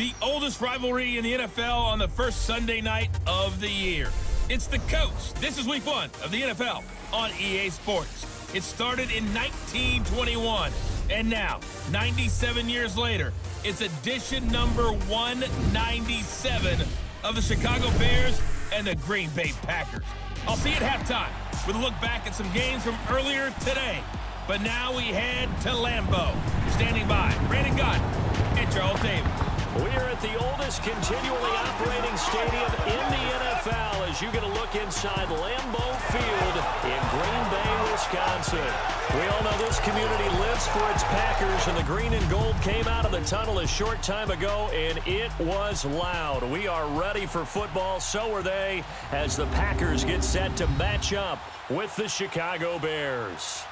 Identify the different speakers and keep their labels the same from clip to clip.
Speaker 1: The oldest rivalry in the NFL on the first Sunday night of the year. It's the Coats. This is week 1 of the NFL on EA Sports. It started in 1921, and now, 97 years later, it's edition number 197 of the Chicago Bears and the Green Bay Packers. I'll see you at halftime with a look back at some games from earlier today. But now we head to Lambeau. Standing by, Brandon Gott and Charles Davis.
Speaker 2: We are at the oldest continually operating stadium in the NFL as you get a look inside Lambeau Field in Green Bay, Wisconsin. We all know this community lives for its Packers, and the green and gold came out of the tunnel a short time ago, and it was loud. We are ready for football, so are they, as the Packers get set to match up with the Chicago Bears.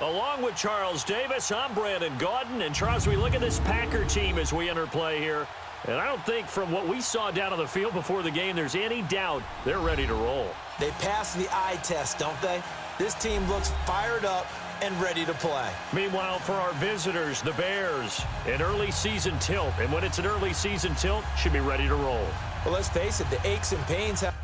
Speaker 2: Along with Charles Davis, I'm Brandon Gaudin. And Charles, we look at this Packer team as we enter play here. And I don't think from what we saw down on the field before the game, there's any doubt they're ready to roll.
Speaker 3: They passed the eye test, don't they? This team looks fired up and ready to play.
Speaker 2: Meanwhile, for our visitors, the Bears, an early season tilt. And when it's an early season tilt, should be ready to roll.
Speaker 3: Well, let's face it, the aches and pains have...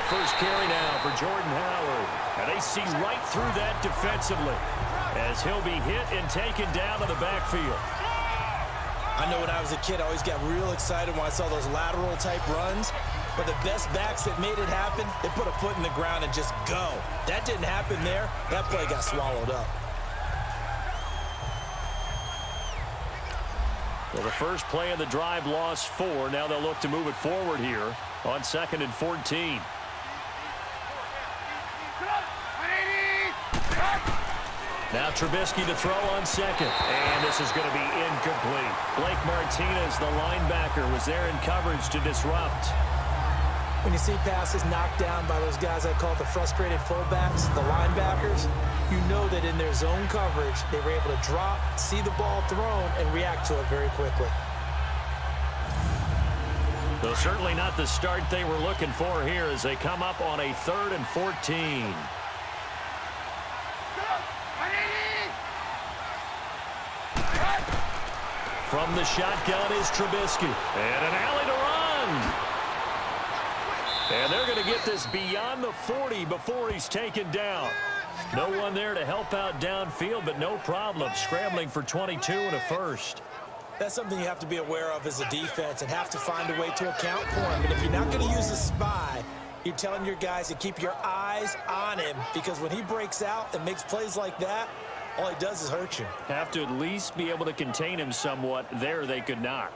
Speaker 2: First carry now for Jordan Howard. And they see right through that defensively as he'll be hit and taken down to the backfield.
Speaker 3: I know when I was a kid, I always got real excited when I saw those lateral-type runs. But the best backs that made it happen, they put a foot in the ground and just go. That didn't happen there. That play got swallowed up.
Speaker 2: Well, the first play of the drive lost 4. Now they'll look to move it forward here on 2nd and 14. Now Trubisky to throw on 2nd. And this is going to be incomplete. Blake Martinez, the linebacker, was there in coverage to disrupt.
Speaker 3: When you see passes knocked down by those guys I call the frustrated fullbacks, the linebackers, you know that in their zone coverage, they were able to drop, see the ball thrown, and react to it very quickly.
Speaker 2: Though certainly not the start they were looking for here as they come up on a 3rd and 14. From the shotgun is Trubisky. And an alley to run. And they're going to get this beyond the 40 before he's taken down. No one there to help out downfield, but no problem. Scrambling for 22 and a first.
Speaker 3: That's something you have to be aware of as a defense and have to find a way to account for him. And if you're not going to use a spy, you're telling your guys to keep your eyes on him, because when he breaks out and makes plays like that, all he does is hurt you.
Speaker 2: Have to at least be able to contain him somewhat. There they could not.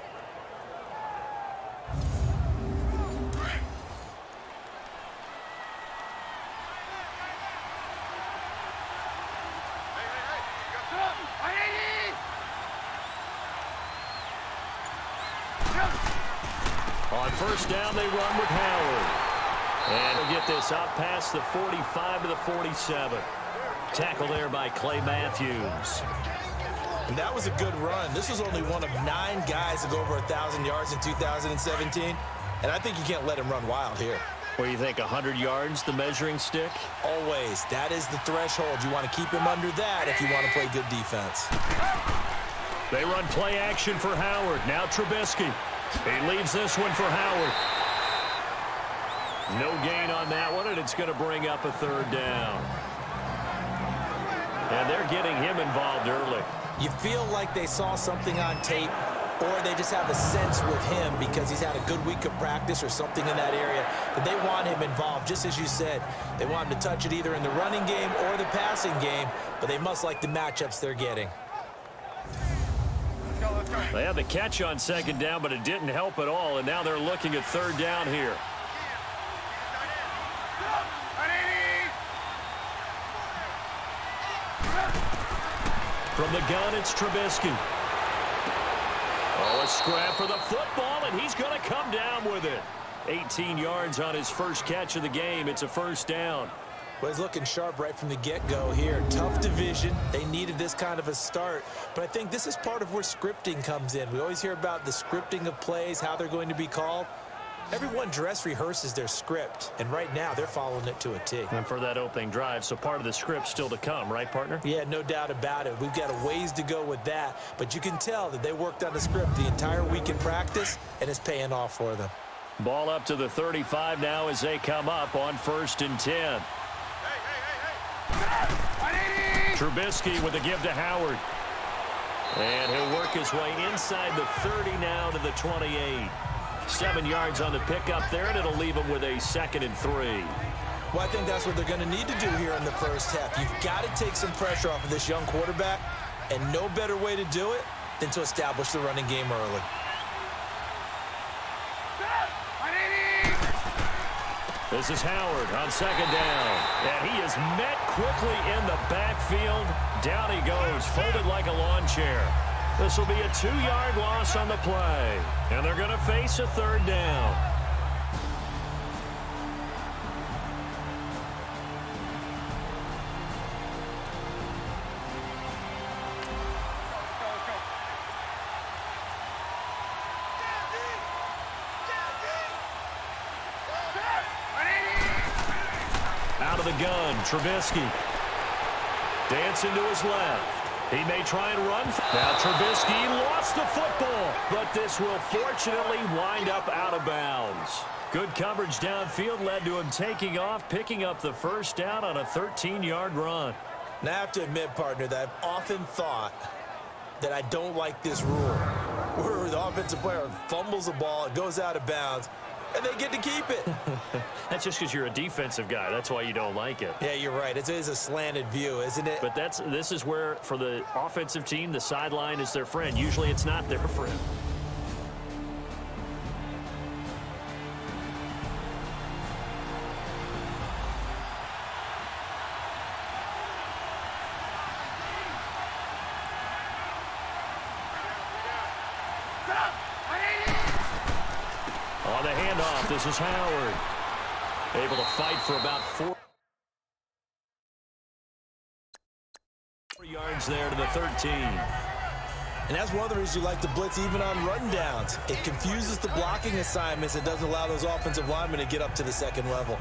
Speaker 2: On first down, they run with Howard. And we'll get this up past the 45 to the 47. Tackle there by Clay Matthews.
Speaker 3: And that was a good run. This was only one of 9 guys to go over 1,000 yards in 2017. And I think you can't let him run wild here.
Speaker 2: What do you think, 100 yards, the measuring stick?
Speaker 3: Always. That is the threshold. You want to keep him under that if you want to play good defense.
Speaker 2: They run play action for Howard. Now Trubisky. He leaves this one for Howard. No gain on that one, and it's going to bring up a 3rd down. And they're getting him involved early.
Speaker 3: You feel like they saw something on tape, or they just have a sense with him because he's had a good week of practice or something in that area that they want him involved. Just as you said, they want him to touch it either in the running game or the passing game, but they must like the matchups they're getting.
Speaker 2: They had the catch on 2nd down, but it didn't help at all, and now they're looking at 3rd down here. From the gun, it's Trubisky. Oh, a scrap for the football, and he's going to come down with it. 18 yards on his first catch of the game. It's a first down.
Speaker 3: Well, he's looking sharp right from the get-go here. Tough division. They needed this kind of a start. But I think this is part of where scripting comes in. We always hear about the scripting of plays, how they're going to be called. Everyone dress rehearses their script, and right now they're following it to a T.
Speaker 2: And for that opening drive, so part of the script still to come, right, partner?
Speaker 3: Yeah, no doubt about it. We've got a ways to go with that, but you can tell that they worked on the script the entire week in practice, and it's paying off for them.
Speaker 2: Ball up to the 35 now as they come up on 1st and 10. Trubisky with a give to Howard. And he'll work his way inside the 30 now to the 28. 7 yards on the pickup there, and it'll leave him with a 2nd and 3.
Speaker 3: Well, I think that's what they're going to need to do here in the first half. You've got to take some pressure off of this young quarterback, and no better way to do it than to establish the running game early.
Speaker 2: This is Howard on 2nd down. And he is met quickly in the backfield. Down he goes, folded like a lawn chair. This will be a 2-yard loss on the play. And they're going to face a 3rd down. Out of the gun, Trubisky. Dancing to his left. He may try and run. Now Trubisky lost the football, but this will fortunately wind up out of bounds. Good coverage downfield led to him taking off, picking up the first down on a 13-yard run.
Speaker 3: Now, I have to admit, partner, that I've often thought that I don't like this rule, where the offensive player fumbles the ball, it goes out of bounds, and they get to keep it.
Speaker 2: That's just because you're a defensive guy. That's why you don't like it.
Speaker 3: Yeah, you're right. It is a slanted view, isn't it?
Speaker 2: But this is where, for the offensive team, the sideline is their friend. Usually it's not their friend. On the handoff, this is Howard. Able to fight for about 4 yards there to the 13.
Speaker 3: And that's one of the reasons you like to blitz even on run downs. It confuses the blocking assignments. It doesn't allow those offensive linemen to get up to the second level.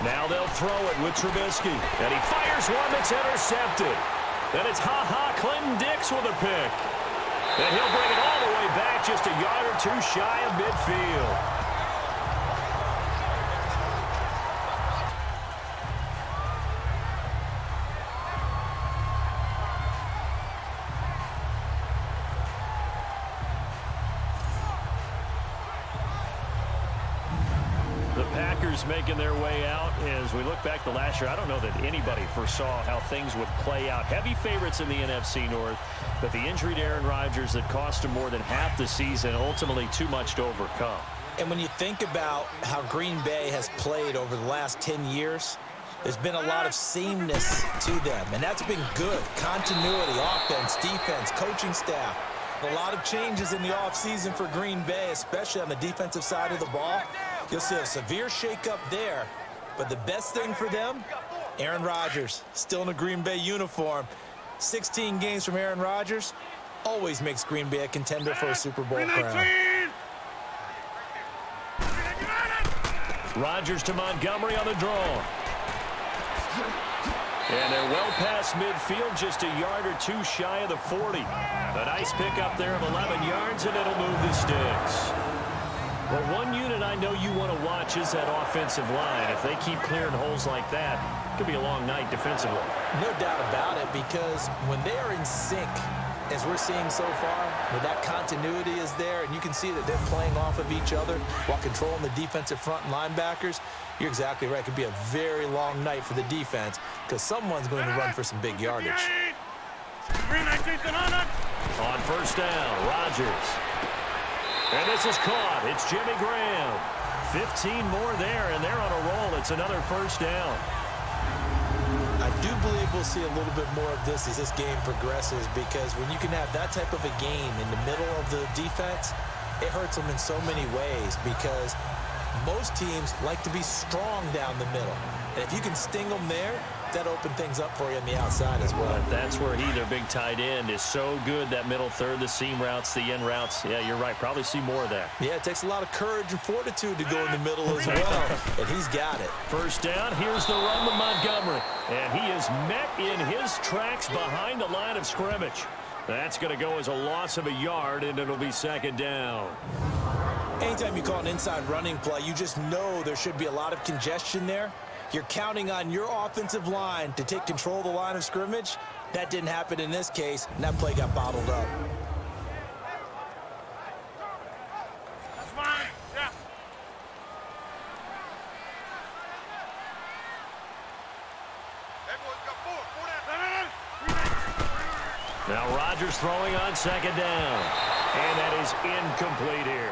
Speaker 2: Now they'll throw it with Trubisky. And he fires one that's intercepted. Then it's Clinton Dix with a pick. And he'll bring it all the way back just a yard or two shy of midfield. Making their way out as we look back to last year. I don't know that anybody foresaw how things would play out. Heavy favorites in the NFC North, but the injury to Aaron Rodgers that cost him more than half the season, ultimately too much to overcome.
Speaker 3: And when you think about how Green Bay has played over the last 10 years, there's been a lot of sameness to them, and that's been good. Continuity, offense, defense, coaching staff. A lot of changes in the offseason for Green Bay, especially on the defensive side of the ball. You'll see a severe shakeup there, but the best thing for them, Aaron Rodgers, still in a Green Bay uniform. 16 games from Aaron Rodgers always makes Green Bay a contender for a Super Bowl crown.
Speaker 2: Rodgers to Montgomery on the draw. And they're well past midfield, just a yard or two shy of the 40. A nice pickup there of 11 yards, and it'll move the sticks. Well, one unit I know you want to watch is that offensive line. If they keep clearing holes like that, it could be a long night defensively.
Speaker 3: No doubt about it, because when they are in sync, as we're seeing so far, where that continuity is there, and you can see that they're playing off of each other while controlling the defensive front and linebackers, you're exactly right. It could be a very long night for the defense because someone's going to run for some big yardage.
Speaker 2: On first down, Rodgers. And this is caught. It's Jimmy Graham. 15 more there, and they're on a roll. It's another first down.
Speaker 3: I do believe we'll see a little bit more of this as this game progresses, because when you can have that type of a game in the middle of the defense, it hurts them in so many ways, because most teams like to be strong down the middle. And if you can sting them there, that opens things up for you on the outside as well.
Speaker 2: But that's where their big tight end, is so good, that middle third, the seam routes, the end routes. Yeah, you're right. Probably see more of that.
Speaker 3: Yeah, it takes a lot of courage and fortitude to go in the middle as well, and he's got it.
Speaker 2: First down, here's the run to Montgomery. And he is met in his tracks behind the line of scrimmage. That's going to go as a loss of a yard, and it'll be second down.
Speaker 3: Anytime you call an inside running play, you just know there should be a lot of congestion there. You're counting on your offensive line to take control of the line of scrimmage. That didn't happen in this case, and that play got bottled up.
Speaker 4: That's fine. Yeah.
Speaker 2: Now Rodgers throwing on second down. And that is incomplete here.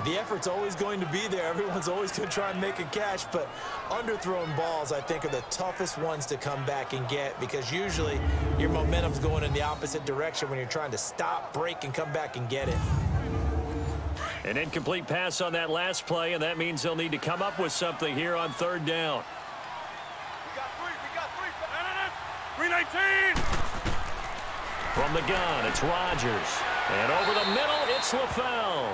Speaker 3: The effort's always going to be there. Everyone's always going to try and make a catch, but underthrown balls, I think, are the toughest ones to come back and get, because usually your momentum's going in the opposite direction when you're trying to stop, break, and come back and get it.
Speaker 2: An incomplete pass on that last play, and that means they'll need to come up with something here on third down.
Speaker 4: We got three. 319.
Speaker 2: From the gun, it's Rodgers. And over the middle, it's LaFell.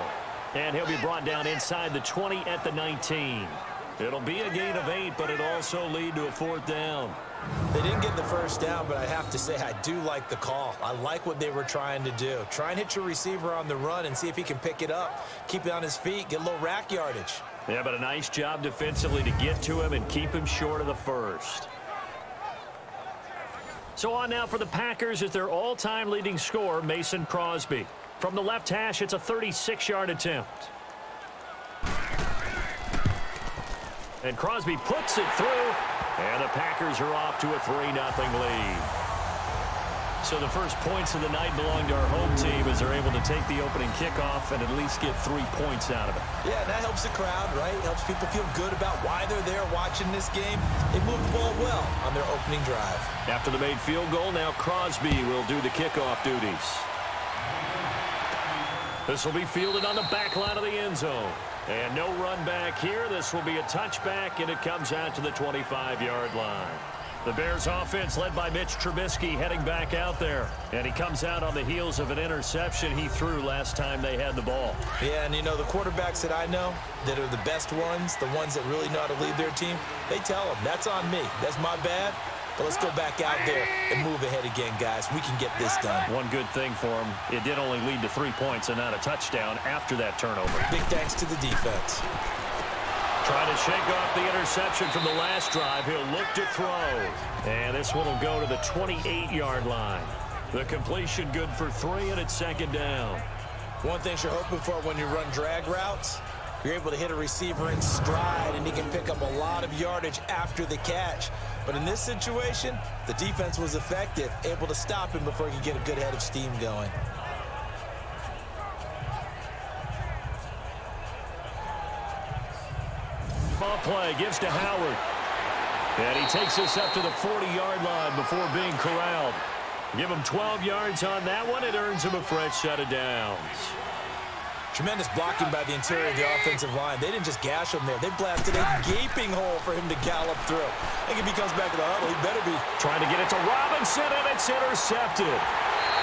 Speaker 2: And he'll be brought down inside the 20 at the 19. It'll be a gain of 8, but it'll also lead to a fourth down.
Speaker 3: They didn't get the first down, but I have to say I do like the call. I like what they were trying to do. Try and hit your receiver on the run and see if he can pick it up, keep it on his feet, get a little rack yardage.
Speaker 2: Yeah, but a nice job defensively to get to him and keep him short of the first. So on now for the Packers is their all-time leading scorer, Mason Crosby. From the left hash, it's a 36-yard attempt. And Crosby puts it through, and the Packers are off to a 3-0 lead. So the first points of the night belong to our home team as they're able to take the opening kickoff and at least get 3 points out of it.
Speaker 3: Yeah, that helps the crowd, right? Helps people feel good about why they're there watching this game. They moved the ball well on their opening drive.
Speaker 2: After the made field goal, now Crosby will do the kickoff duties. This will be fielded on the back line of the end zone. And no run back here. This will be a touchback, and it comes out to the 25-yard line. The Bears offense led by Mitch Trubisky heading back out there. And he comes out on the heels of an interception he threw last time they had the ball.
Speaker 3: Yeah, and you know, the quarterbacks that I know that are the best ones, the ones that really know how to lead their team, they tell them, that's on me. That's my bad. But let's go back out there and move ahead again, guys. We can get this done.
Speaker 2: One good thing for him, it did only lead to 3 points and not a touchdown after that turnover.
Speaker 3: Big thanks to the defense.
Speaker 2: Trying to shake off the interception from the last drive. He'll look to throw. And this one will go to the 28-yard line. The completion good for 3, and it's second down.
Speaker 3: One thing you're hoping for when you run drag routes, you're able to hit a receiver in stride, and he can pick up a lot of yardage after the catch. But in this situation, the defense was effective, able to stop him before he could get a good head of steam going.
Speaker 2: Ball play gives to Howard. And he takes us up to the 40-yard line before being corralled. Give him 12 yards on that one. It earns him a fresh set of downs.
Speaker 3: Tremendous blocking by the interior of the offensive line. They didn't just gash him there. They blasted a gaping hole for him to gallop through. I think if he comes back to the huddle, he better be
Speaker 2: trying to get it to Robinson, and it's intercepted.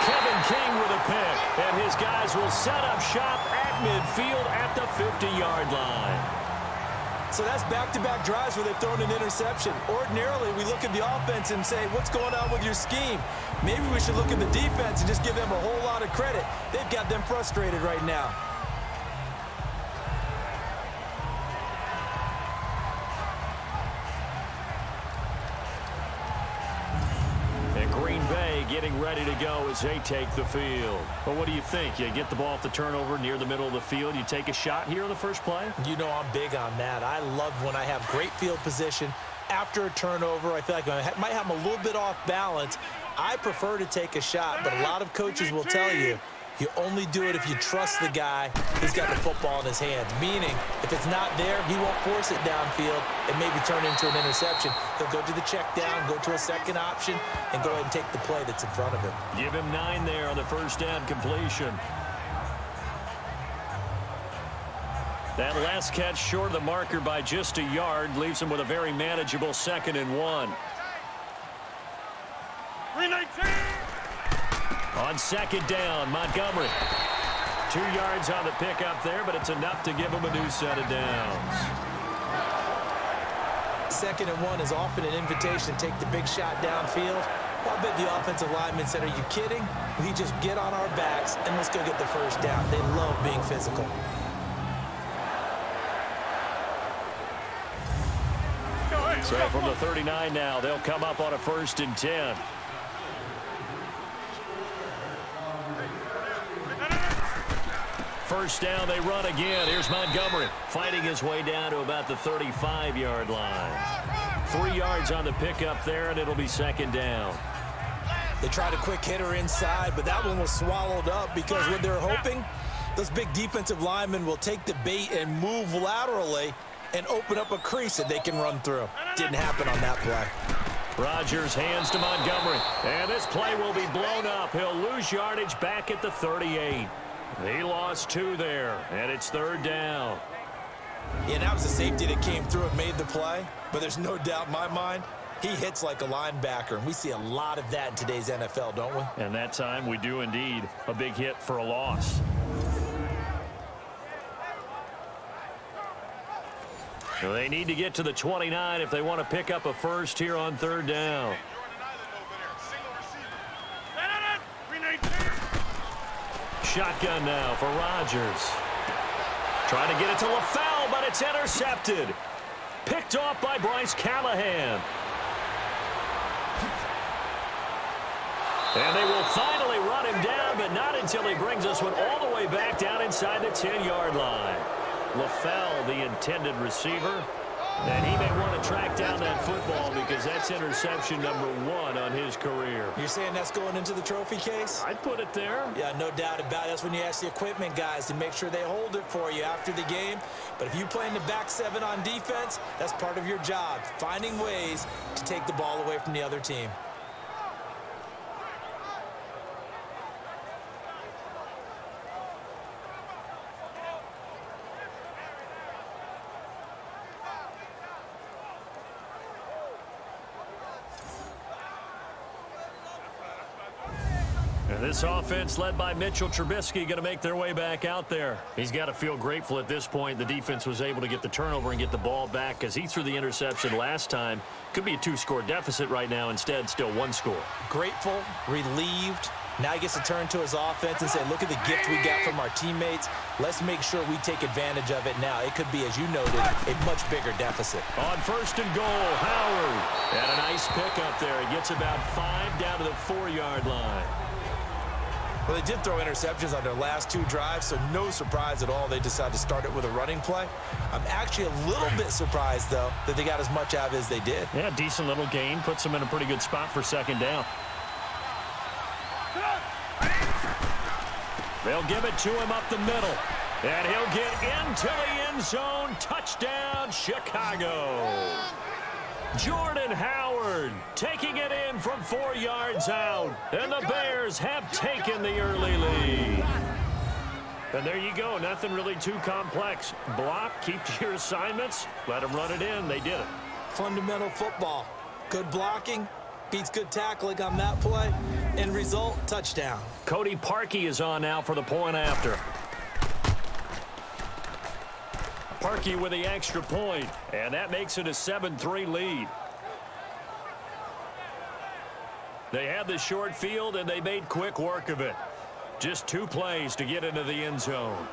Speaker 2: Kevin King with a pick, and his guys will set up shop at midfield at the 50-yard line.
Speaker 3: So that's back-to-back drives where they've thrown an interception. Ordinarily, we look at the offense and say, what's going on with your scheme? Maybe we should look at the defense and just give them a whole lot of credit. They've got them frustrated right now.
Speaker 2: Getting ready to go as they take the field. But what do you think? You get the ball off the turnover near the middle of the field. You take a shot here on the first play?
Speaker 3: You know I'm big on that. I love when I have great field position. After a turnover, I feel like I might have them a little bit off balance. I prefer to take a shot, but a lot of coaches will tell you You only do it if you trust the guy who's got the football in his hands, meaning if it's not there, he won't force it downfield and maybe turn into an interception. He'll go to the check down, go to a second option, and go ahead and take the play that's in front of him.
Speaker 2: Give him 9 there on the first down completion. That last catch short of the marker by just a yard leaves him with a very manageable 2nd and 1.
Speaker 4: 319.
Speaker 2: On 2nd down, Montgomery. 2 yards on the pickup there, but it's enough to give him a new set of downs.
Speaker 3: 2nd and 1 is often an invitation to take the big shot downfield. I bet the offensive lineman said, "Are you kidding? We just get on our backs and let's go get the first down." They love being physical.
Speaker 2: So from the 39 now, they'll come up on a 1st and 10. First down, they run again. Here's Montgomery fighting his way down to about the 35-yard line. 3 yards on the pickup there, and it'll be 2nd down.
Speaker 3: They tried a quick hitter inside, but that one was swallowed up because what they're hoping, those big defensive linemen will take the bait and move laterally and open up a crease that they can run through. Didn't happen on that play.
Speaker 2: Rodgers hands to Montgomery, and this play will be blown up. He'll lose yardage back at the 38. He lost 2 there, and it's 3rd down.
Speaker 3: Yeah, that was a safety that came through and made the play, but there's no doubt in my mind, he hits like a linebacker, and we see a lot of that in today's NFL, don't we?
Speaker 2: And that time we do indeed. A big hit for a loss. So they need to get to the 29 if they want to pick up a first here on 3rd down. Shotgun now for Rodgers. Trying to get it to LaFell, but it's intercepted. Picked off by Bryce Callahan. And they will finally run him down, but not until he brings this one all the way back down inside the 10-yard line. LaFell, the intended receiver, and he may want to track down that football because that's interception number 1 on his career.
Speaker 3: You're saying that's going into the trophy case?
Speaker 2: I'd put it there.
Speaker 3: Yeah, no doubt about it. That's when you ask the equipment guys to make sure they hold it for you after the game. But if you play in the back 7 on defense, that's part of your job, finding ways to take the ball away from the other team.
Speaker 2: This offense led by Mitchell Trubisky going to make their way back out there. He's got to feel grateful at this point the defense was able to get the turnover and get the ball back because he threw the interception last time. Could be a 2-score deficit right now. Instead, still 1 score.
Speaker 3: Grateful, relieved. Now he gets to turn to his offense and say, look at the gift we got from our teammates. Let's make sure we take advantage of it now. It could be, as you noted, a much bigger deficit.
Speaker 2: On 1st and goal, Howard. And a nice pickup there. He gets about 5 down to the 4-yard line.
Speaker 3: Well, they did throw interceptions on their last 2 drives, so no surprise at all they decided to start it with a running play. I'm actually a little bit surprised, though, that they got as much out of it as they did.
Speaker 2: Yeah, decent little gain. Puts them in a pretty good spot for 2nd down. They'll give it to him up the middle. And he'll get into the end zone. Touchdown, Chicago. Jordan Howard taking it in from 4 yards out. And the Bears have taken the early lead. And there you go. Nothing really too complex. Block, keep to your assignments, let them run it in. They did it.
Speaker 3: Fundamental football. Good blocking beats good tackling on that play. End result, touchdown.
Speaker 2: Cody Parkey is on now for the point after. Parkey with the extra point, and that makes it a 7-3 lead. They had the short field, and they made quick work of it. Just 2 plays to get into the end zone.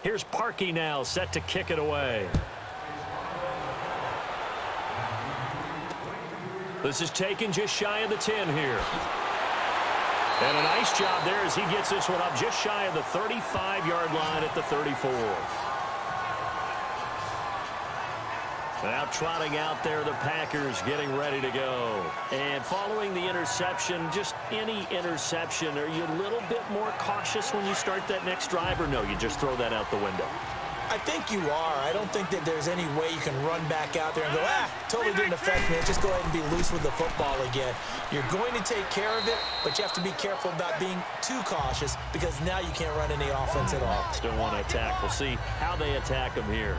Speaker 2: Here's Parkey now, set to kick it away. This is taken just shy of the 10 here. And a nice job there as he gets this one up just shy of the 35-yard line at the 34. Now trotting out there, the Packers getting ready to go. And following the interception, just any interception, are you a little bit more cautious when you start that next drive, or no, you just throw that out the window?
Speaker 3: I think you are. I don't think that there's any way you can run back out there and go, totally didn't affect me. Just go ahead and be loose with the football again. You're going to take care of it, but you have to be careful about being too cautious because now you can't run any offense at all.
Speaker 2: Still want to attack. We'll see how they attack them here.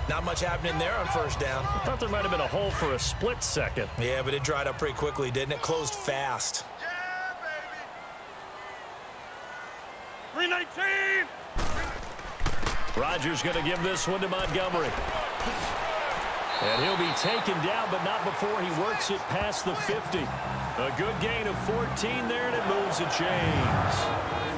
Speaker 3: Not much happening there on first down.
Speaker 2: I thought there might have been a hole for a split second.
Speaker 3: Yeah, but it dried up pretty quickly, didn't it? Closed fast.
Speaker 4: Yeah, baby. 319.
Speaker 2: Rodgers going to give this one to Montgomery. And he'll be taken down, but not before he works it past the 50. A good gain of 14 there, and it moves the chains.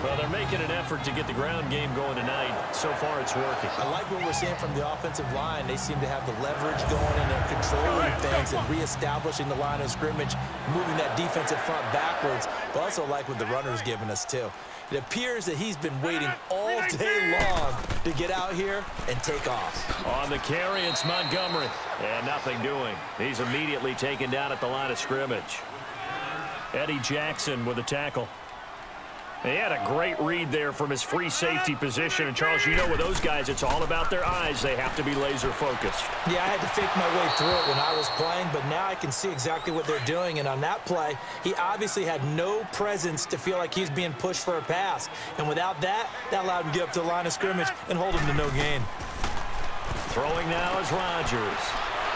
Speaker 2: Well, they're making an effort to get the ground game going tonight. So far, it's working.
Speaker 3: I like what we're seeing from the offensive line. They seem to have the leverage going, and they're controlling things and reestablishing the line of scrimmage, moving that defensive front backwards. But also like what the runner's giving us, too. It appears that he's been waiting all day long to get out here and take off. On the carry, it's Montgomery. And nothing doing. He's immediately taken down at the line of scrimmage. Eddie Jackson with a tackle. He had a great read there from his free safety position. And, Charles, you know with those guys, it's all about their eyes. They have to be laser focused. Yeah, I had to fake my way through it when I was playing, but now I can see exactly what they're doing. And on that play, he obviously had no presence to feel like he's being pushed for a pass. And without that, that allowed him to get up to the line of scrimmage and hold him to no gain. Throwing now is Rodgers.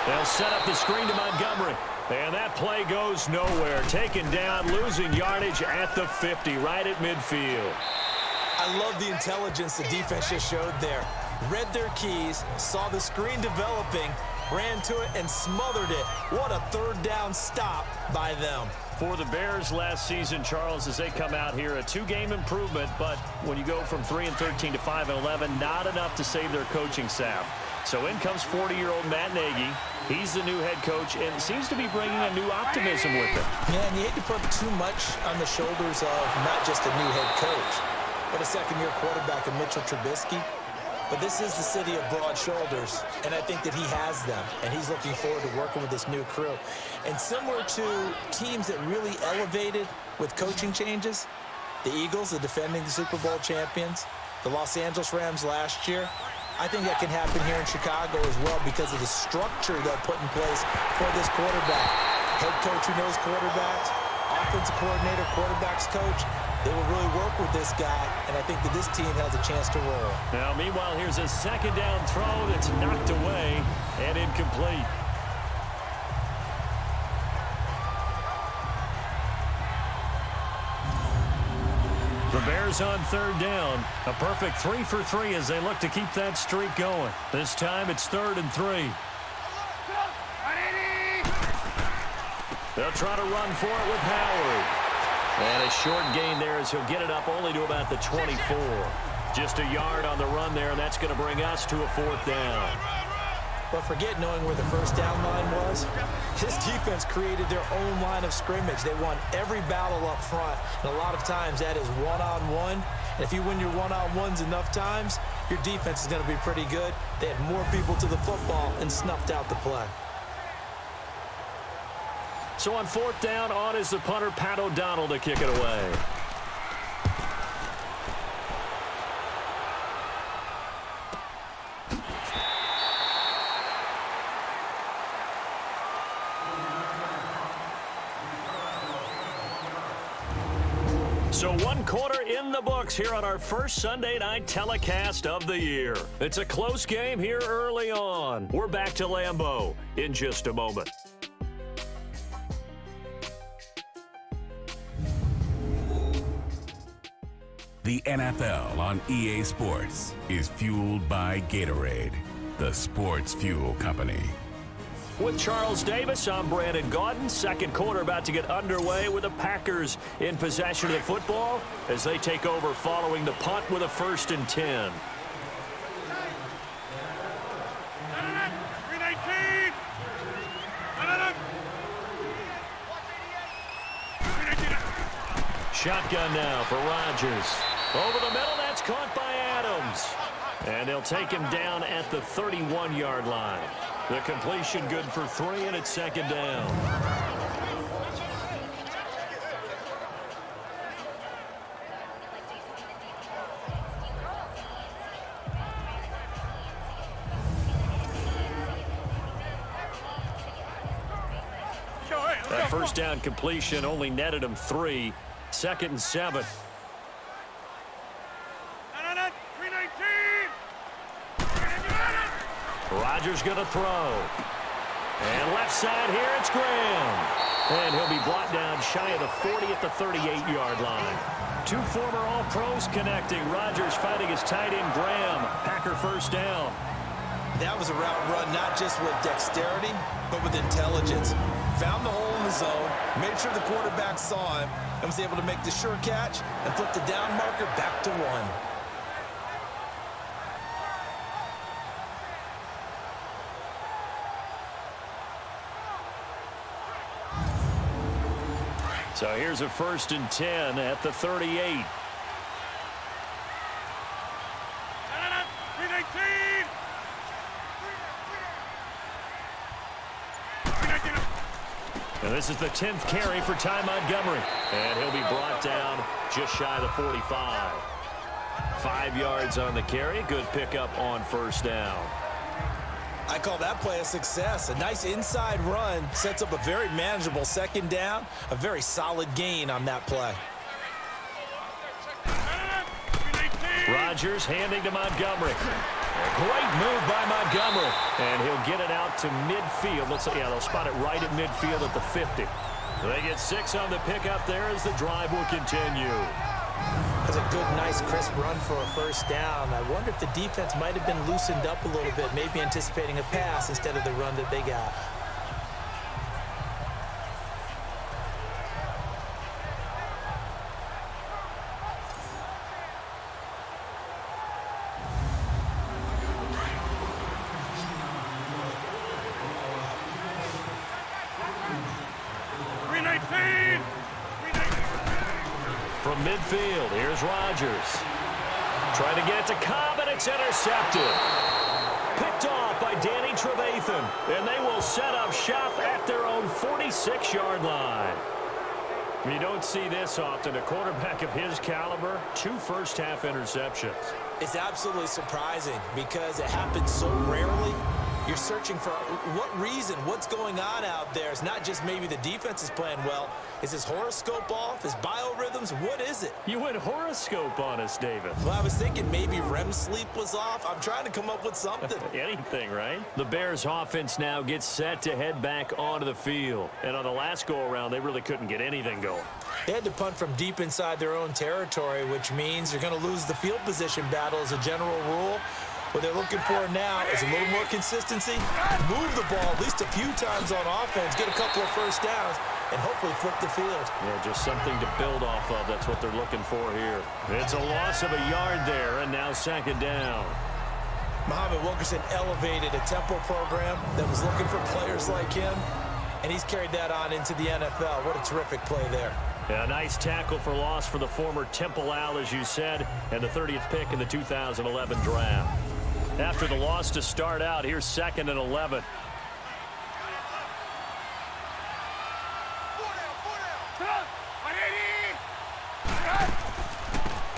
Speaker 3: They'll set up the screen to Montgomery. And that play goes nowhere. Taken down, losing yardage at the 50, right at midfield. I love the intelligence the defense just showed there. Read their keys, saw the screen developing, ran to it, and smothered it. What a third down stop by them. For the Bears last season, Charles, as they come out here, a 2-game improvement, but when you go from 3-13 to 5-11, not enough to save their coaching staff. So in comes 40-year-old Matt Nagy. He's the new head coach and seems to be bringing a new optimism with him. Yeah, and you hate to put too much on the shoulders of not just a new head coach, but a second-year quarterback in Mitchell Trubisky. But this is the city of broad shoulders, and I think that he has them, and he's looking forward to working with this new crew. And similar to teams that really elevated with coaching changes, the Eagles, the defending Super Bowl champions, the Los Angeles Rams last year, I think that can happen here in Chicago as well because of the structure they'll put in place for this quarterback. Head coach who knows quarterbacks, offensive coordinator, quarterbacks coach, they will really work with this guy, and I think that this team has a chance to roll. Now, meanwhile, here's a second down throw that's knocked away and incomplete. The Bears on third down. A perfect 3 for 3 as they look to keep that streak going. This time it's 3rd and 3. They'll try to run for it with Howard. And a short gain there as he'll get it up only to about the 24. Just a yard on the run there, and that's going to bring us to a 4th down. But forget knowing where the first down line was. This defense created their own line of scrimmage. They won every battle up front, and a lot of times that is one-on-one. And if you win your one-on-ones enough times, your defense is going to be pretty good. They had more people to the football and snuffed out the play. So on 4th down, on is the punter, Pat O'Donnell, to kick it away. So 1 quarter in the books here on our first Sunday night telecast of the year. It's a close game here early on. We're back to Lambeau in just a moment.
Speaker 5: The NFL on EA Sports is fueled by Gatorade, the sports fuel company.
Speaker 2: With Charles Davis, I'm Brandon Gaudin. Second quarter about to get underway with the Packers in possession of the football as they take over following the punt with a 1st and 10.
Speaker 4: 319.
Speaker 2: shotgun now for Rodgers. Over the middle, that's caught by Adams. And they'll take him down at the 31-yard line. The completion good for 3, and it's second down. That first down completion only netted him 3. 2nd and 7. Rodgers going to throw. And left side here, it's Graham. And he'll be brought down shy of the 40 at the 38-yard line. 2 former All-Pros connecting. Rodgers fighting his tight end, Graham. Packer first down.
Speaker 3: That was a route run not just with dexterity, but with intelligence. Found the hole in the zone, made sure the quarterback saw him, and was able to make the sure catch and flip the down marker back to 1.
Speaker 2: So here's a 1st and 10 at the 38. And this is the 10th carry for Ty Montgomery. And he'll be brought down just shy of the 45. 5 yards on the carry. Good pickup on first down.
Speaker 3: I call that play a success. A nice inside run sets up a very manageable 2nd down. A very solid gain on that play.
Speaker 2: Rodgers handing to Montgomery. Great move by Montgomery. And he'll get it out to midfield. They'll spot it right at midfield at the 50. They get 6 on the pickup there as the drive will continue.
Speaker 3: That's a good, nice, crisp run for a first down. I wonder if the defense might have been loosened up a little bit, maybe anticipating a pass instead of the run that they got.
Speaker 2: From midfield, here's Rodgers. Trying to get it to Cobb, and it's intercepted. Picked off by Danny Trevathan, and they will set up shop at their own 46-yard line. You don't see this often. A quarterback of his caliber, 2 first-half interceptions.
Speaker 3: It's absolutely surprising because it happens so rarely. You're searching for what reason, what's going on out there. It's not just maybe the defense is playing well. Is his horoscope off? His biorhythms? What is it?
Speaker 2: You went horoscope on us, David.
Speaker 3: Well, I was thinking maybe REM sleep was off. I'm trying to come up with something.
Speaker 2: Anything, right? The Bears offense now gets set to head back onto the field. And on the last go-around, they really couldn't get anything going.
Speaker 3: They had to punt from deep inside their own territory, which means you're going to lose the field position battle as a general rule. What they're looking for now is a little more consistency, move the ball at least a few times on offense, get a couple of first downs, and hopefully flip the field.
Speaker 2: Yeah, just something to build off of. That's what they're looking for here. It's a loss of a yard there, and now 2nd down.
Speaker 3: Muhammad Wilkerson elevated a tempo program that was looking for players like him, and he's carried that on into the NFL. What a terrific play there.
Speaker 2: Yeah, a nice tackle for loss for the former Temple Owl, as you said, and the 30th pick in the 2011 draft. After the loss to start out, here's 2nd and 11.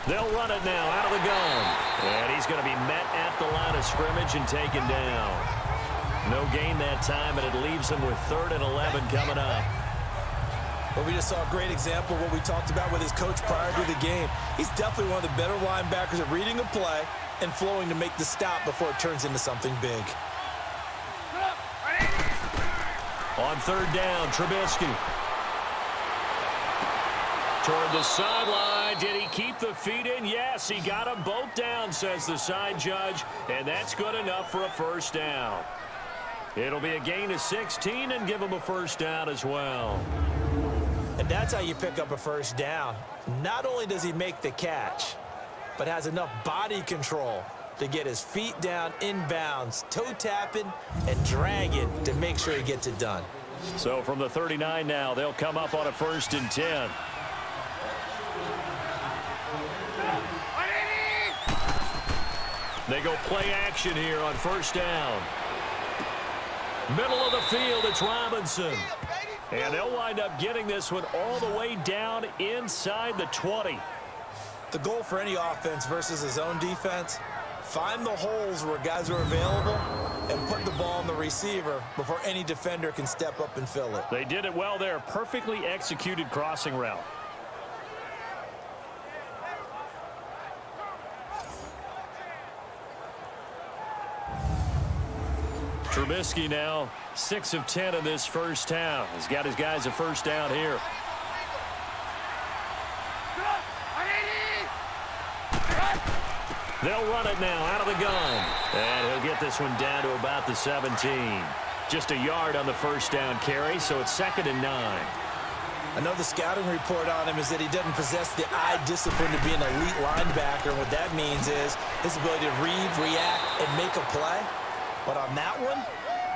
Speaker 2: They'll run it now out of the gun. And he's going to be met at the line of scrimmage and taken down. No gain that time, and it leaves him with 3rd and 11 coming up.
Speaker 3: Well, we just saw a great example of what we talked about with his coach prior to the game. He's definitely one of the better linebackers at reading a play and flowing to make the stop before it turns into something big.
Speaker 2: On 3rd down, Trubisky. Toward the sideline. Did he keep the feet in? Yes, he got them both down, says the side judge, and that's good enough for a first down. It'll be a gain of 16 and give him a first down as well.
Speaker 3: And that's how you pick up a first down. Not only does he make the catch, but has enough body control to get his feet down inbounds, toe tapping and dragging to make sure he gets it done.
Speaker 2: So from the 39 now, they'll come up on a 1st and 10. They go play action here on first down. Middle of the field, it's Robinson. And they'll wind up getting this one all the way down inside the 20.
Speaker 3: The goal for any offense versus his own defense, find the holes where guys are available and put the ball on the receiver before any defender can step up and fill it.
Speaker 2: They did it well there. Perfectly executed crossing route. Trubisky now 6 of 10 in this first half. He's got his guys a first down here. They'll run it now out of the gun. And he'll get this one down to about the 17. Just a yard on the first down carry, so it's 2nd and 9.
Speaker 3: I know the scouting report on him is that he doesn't possess the eye discipline to be an elite linebacker. And what that means is his ability to read, react, and make a play. But on that one,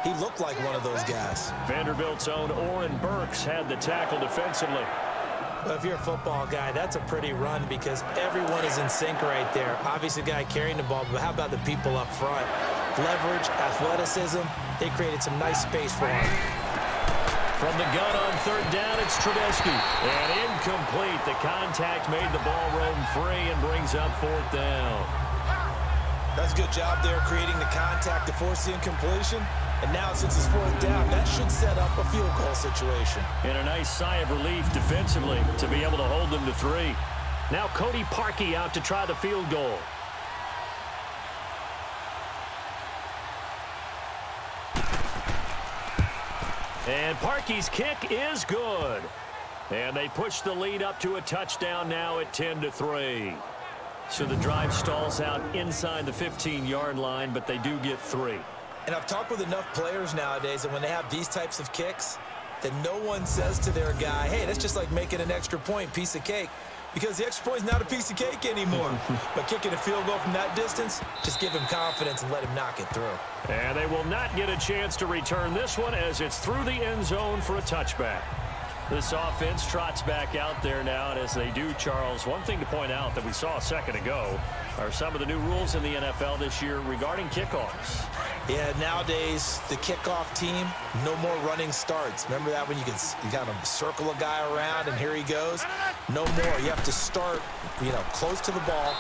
Speaker 3: he looked like one of those guys.
Speaker 2: Vanderbilt's own Oren Burks had the tackle defensively.
Speaker 3: Well, if you're a football guy, that's a pretty run because everyone is in sync right there. Obviously, the guy carrying the ball, but how about the people up front? Leverage, athleticism, they created some nice space for him.
Speaker 2: From the gun on third down, it's Trubisky. And incomplete. The contact made the ball roam free and brings up 4th down.
Speaker 3: That's a good job there creating the contact to force the incompletion. And now since it's 4th down, that should set up a field goal situation.
Speaker 2: And a nice sigh of relief defensively to be able to hold them to 3. Now Cody Parkey out to try the field goal. And Parkey's kick is good. And they push the lead up to a touchdown now at 10-3. So the drive stalls out inside the 15-yard line, but they do get 3.
Speaker 3: And I've talked with enough players nowadays that when they have these types of kicks, that no one says to their guy, hey, that's just like making an extra point, piece of cake. Because the extra point is not a piece of cake anymore. But kicking a field goal from that distance, just give him confidence and let him knock it through.
Speaker 2: And they will not get a chance to return this one as it's through the end zone for a touchback. This offense trots back out there now, and as they do, Charles, one thing to point out that we saw a second ago are some of the new rules in the NFL this year regarding kickoffs.
Speaker 3: Yeah, nowadays, the kickoff team, no more running starts. Remember that when you got to circle a guy around and here he goes? No more. You have to start, close to the ball.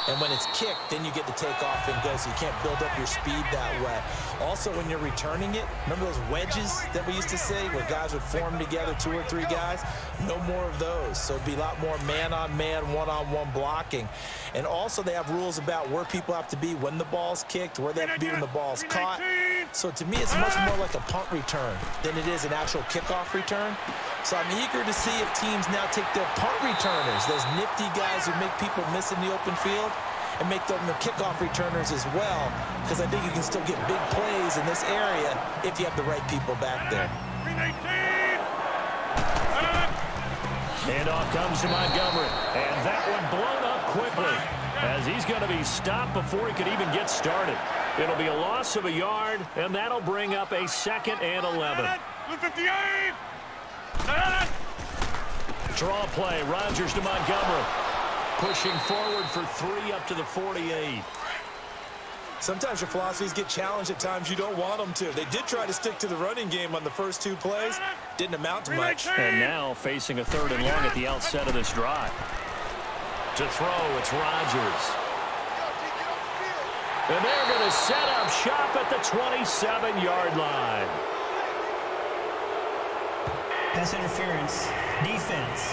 Speaker 3: And when it's kicked, then you get to take off and go, so you can't build up your speed that way. Also, when you're returning it, remember those wedges that we used to say where guys would form together, 2 or 3 guys? No more of those. So it'd be a lot more man-on-man, one-on-one blocking. And also, they have rules about where people have to be when the ball's kicked, where they have to be when the ball's caught. So to me, it's much more like a punt return than it is an actual kickoff return. So I'm eager to see if teams now take their punt returners, those nifty guys who make people miss in the open field, and make them the kickoff returners as well, because I think you can still get big plays in this area if you have the right people back there.
Speaker 2: Handoff comes to Montgomery, and that one blown up quickly as he's going to be stopped before he could even get started. It'll be a loss of a yard, and that'll bring up a 2nd and 11. Draw play, Rodgers to Montgomery. Pushing forward for 3 up to the 48.
Speaker 3: Sometimes your philosophies get challenged at times you don't want them to. They did try to stick to the running game on the first 2 plays. Didn't amount to much.
Speaker 2: And now facing a 3rd and long at the outset of this drive. To throw, it's Rodgers. And they're going to set up shop at the 27-yard line.
Speaker 6: Pass interference. Defense.